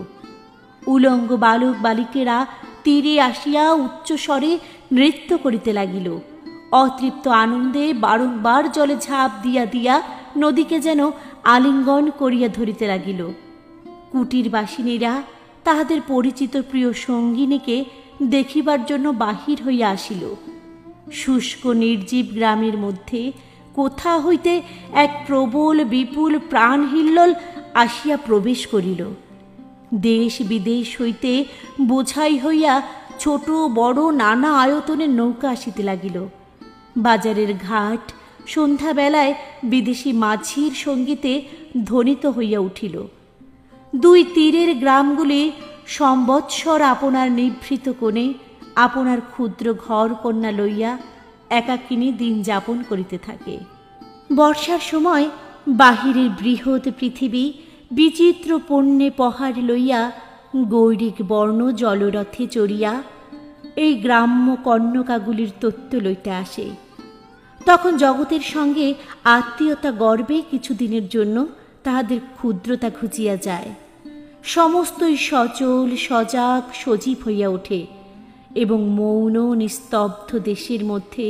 উলঙ্গ বালক বালিকেরা তীরে আসিয়া উচ্চস্বরে নৃত্য করিতে লাগিল। অতৃপ্ত আনন্দে বারংবার জলে ঝাঁপ দিয়া দিয়া নদীকে যেন আলিঙ্গন করিয়া ধরিতে লাগিল। কুটির বাসিনীরা তাহাদের পরিচিত প্রিয় সঙ্গিনীকে দেখিবার জন্য বাহির হইয়া আসিল। শুষ্ক নির্জীব গ্রামের মধ্যে কোথা হইতে এক প্রবল বিপুল প্রাণহিল্লোল আসিয়া প্রবেশ করিল। দেশ বিদেশ হইতে বোঝাই হইয়া ছোট বড় নানা আয়তনের নৌকা আসিতে লাগিল। বাজারের ঘাট সন্ধ্যাবেলায় বিদেশি মাঝির সঙ্গীতে ধ্বনিত হইয়া উঠিল। দুই তীরের গ্রামগুলি সম্বৎসর আপনার নিভৃত কোণে আপনার ক্ষুদ্র ঘর কন্যা লইয়া একাকিনী দিন যাপন করিতে থাকে। বর্ষার সময় বাহিরের বৃহৎ পৃথিবী বিচিত্র পণ্যে পহার লইয়া গৈরিক বর্ণ জলরথে চড়িয়া এই গ্রাম্য কন্যকাগুলির তত্ত্ব লইতে আসে। তখন জগতের সঙ্গে আত্মীয়তা গর্বে কিছুদিনের জন্য তাহাদের ক্ষুদ্রতা ঘুচিয়া যায়। সমস্তই সচল সজাগ সজীব হইয়া ওঠে এবং মৌন নিস্তব্ধ দেশের মধ্যে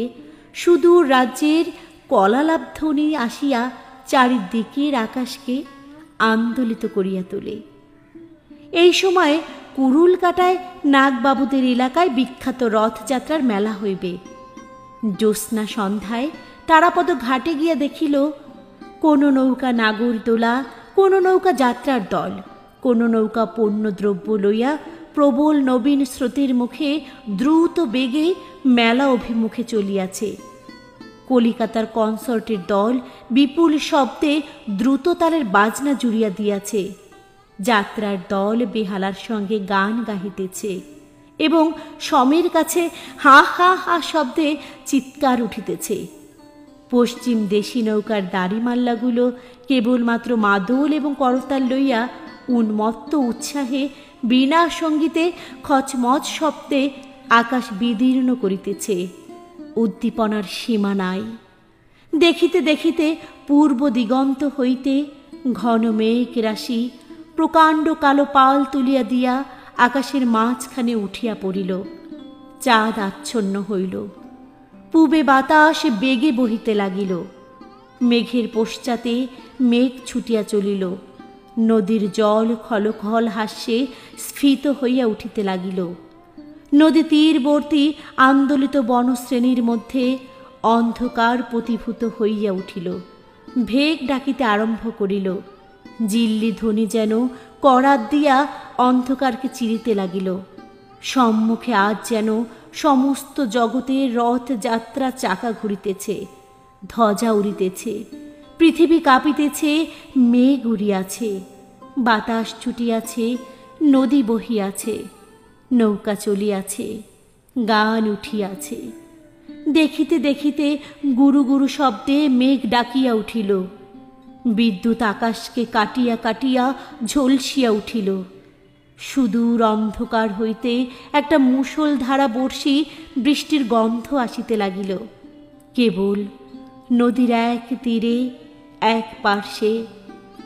সুদূর রাজ্যের কলালাভধ্বনি আসিয়া চারিদিকের আকাশকে আন্দোলিত করিয়া তোলে। এই সময় কুরুল কাটায় নাগবাবুদের এলাকায় বিখ্যাত রথযাত্রার মেলা হইবে। জ্যোৎস্না সন্ধ্যায় তারাপদ ঘাটে গিয়া দেখিল কোন নৌকা নাগরদোলা, কোন নৌকা যাত্রার দল, কোন নৌকা পণ্যদ্রব্য লইয়া প্রবল নবীন স্রোতের মুখে দ্রুত বেগে মেলা অভিমুখে চলিয়াছে। কলিকাতার কনসার্টের দল বিপুল শব্দে দ্রুত তালের বাজনা জুড়িয়া দিয়াছে। যাত্রার দল বেহালার সঙ্গে গান গাহিতেছে এবং সমের কাছে হা হা হা শব্দে চিৎকার উঠিতেছে। পশ্চিম দেশি নৌকার দাড়িমাল্লাগুলো কেবলমাত্র মাদল এবং করতাল লইয়া উন্মত্ত উৎসাহে বিনা সঙ্গীতে খচমচ শব্দে আকাশ বিদীর্ণ করিতেছে। উদ্দীপনার সীমা নাই। দেখিতে দেখিতে পূর্ব দিগন্ত হইতে ঘন মেঘ রাশি প্রকাণ্ড কালো পাল তুলিয়া দিয়া আকাশের মাঝখানে উঠিয়া পড়িল। চাঁদ আচ্ছন্ন হইল। পূবে বাতাস বেগে বহিতে লাগিল। মেঘের পশ্চাতে মেঘ ছুটিয়া চলিল। নদীর জল খলখল হাস্যে স্ফীত হইয়া উঠিতে লাগিল। নদী তীরবর্তী আন্দোলিত বনশ্রেণীর মধ্যে অন্ধকার প্রতিভূত হইয়া উঠিল। ভেগ ডাকিতে আরম্ভ করিল। জিল্লি ধ্বনি যেন করাত দিয়া অন্ধকারকে চিরিতে লাগিল। সম্মুখে আজ যেন সমস্ত জগতের রথ যাত্রা চাকা ঘুরিতেছে, ধ্বজা উড়িতেছে, পৃথিবী কাঁপিতেছে, মেঘ উড়িয়াছে, বাতাস ছুটিয়াছে, নদী বহিয়াছে, নৌকা চলিয়াছে, গান উঠিয়াছে। দেখিতে দেখিতে গুরু গুরু শব্দে মেঘ ডাকিয়া উঠিল। বিদ্যুৎ আকাশকে কাটিয়া কাটিয়া ঝলসিয়া উঠিল। সুদূর অন্ধকার হইতে একটা মুষলধারা বর্ষি বৃষ্টির গন্ধ আসিতে লাগিল। কেবল নদীর এক তীরে এক পার্শ্বে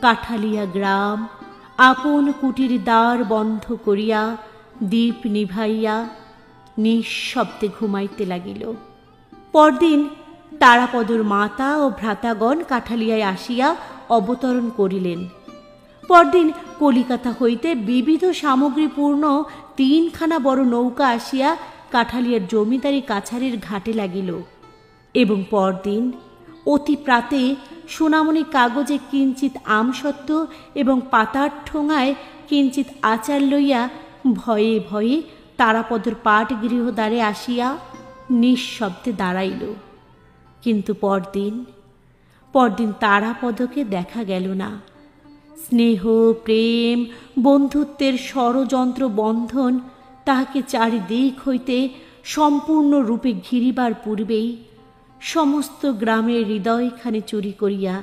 কাঠালিয়া গ্রাম আপন কুটির দ্বার বন্ধ করিয়া দীপ নিভাইয়া নিঃশব্দে ঘুমাইতে লাগিল। পরদিন তারাপদর মাতা ও ভ্রাতাগণ কাঠালিয়ায় আসিয়া অবতরণ করিলেন। পরদিন কলিকাতা হইতে বিবিধ সামগ্রীপূর্ণ 3খানা বড় নৌকা আসিয়া কাঠালিয়ার জমিদারি কাছারির ঘাটে লাগিল এবং পরদিন অতি প্রাতে সোনামণি কাগজে কিঞ্চিত আমসত্ত্ব এবং পাতার ঠোঙায় কিঞ্চিত আচার লইয়া ভয়ে ভয়ে তারাপদর পাটগৃহ দ্বারে আসিয়া নিঃশব্দে দাঁড়াইল। কিন্তু পরদিন তারাপদকে দেখা গেল না। স্নেহ প্রেম বন্ধুত্বের ষড়যন্ত্র বন্ধন তাহাকে চারিদিক হইতে সম্পূর্ণরূপে ঘিরিবার পূর্বেই সমস্ত গ্রামের হৃদয়খানি চুরি করিয়া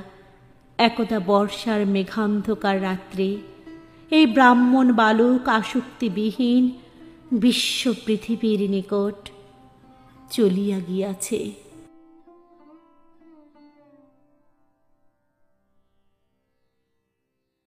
একদা বর্ষার মেঘান্ধকার রাত্রে এই ব্রাহ্মণ বালক আসক্তিবিহীন বিশ্ব পৃথিবীর নিকট চলিয়া গিয়াছে।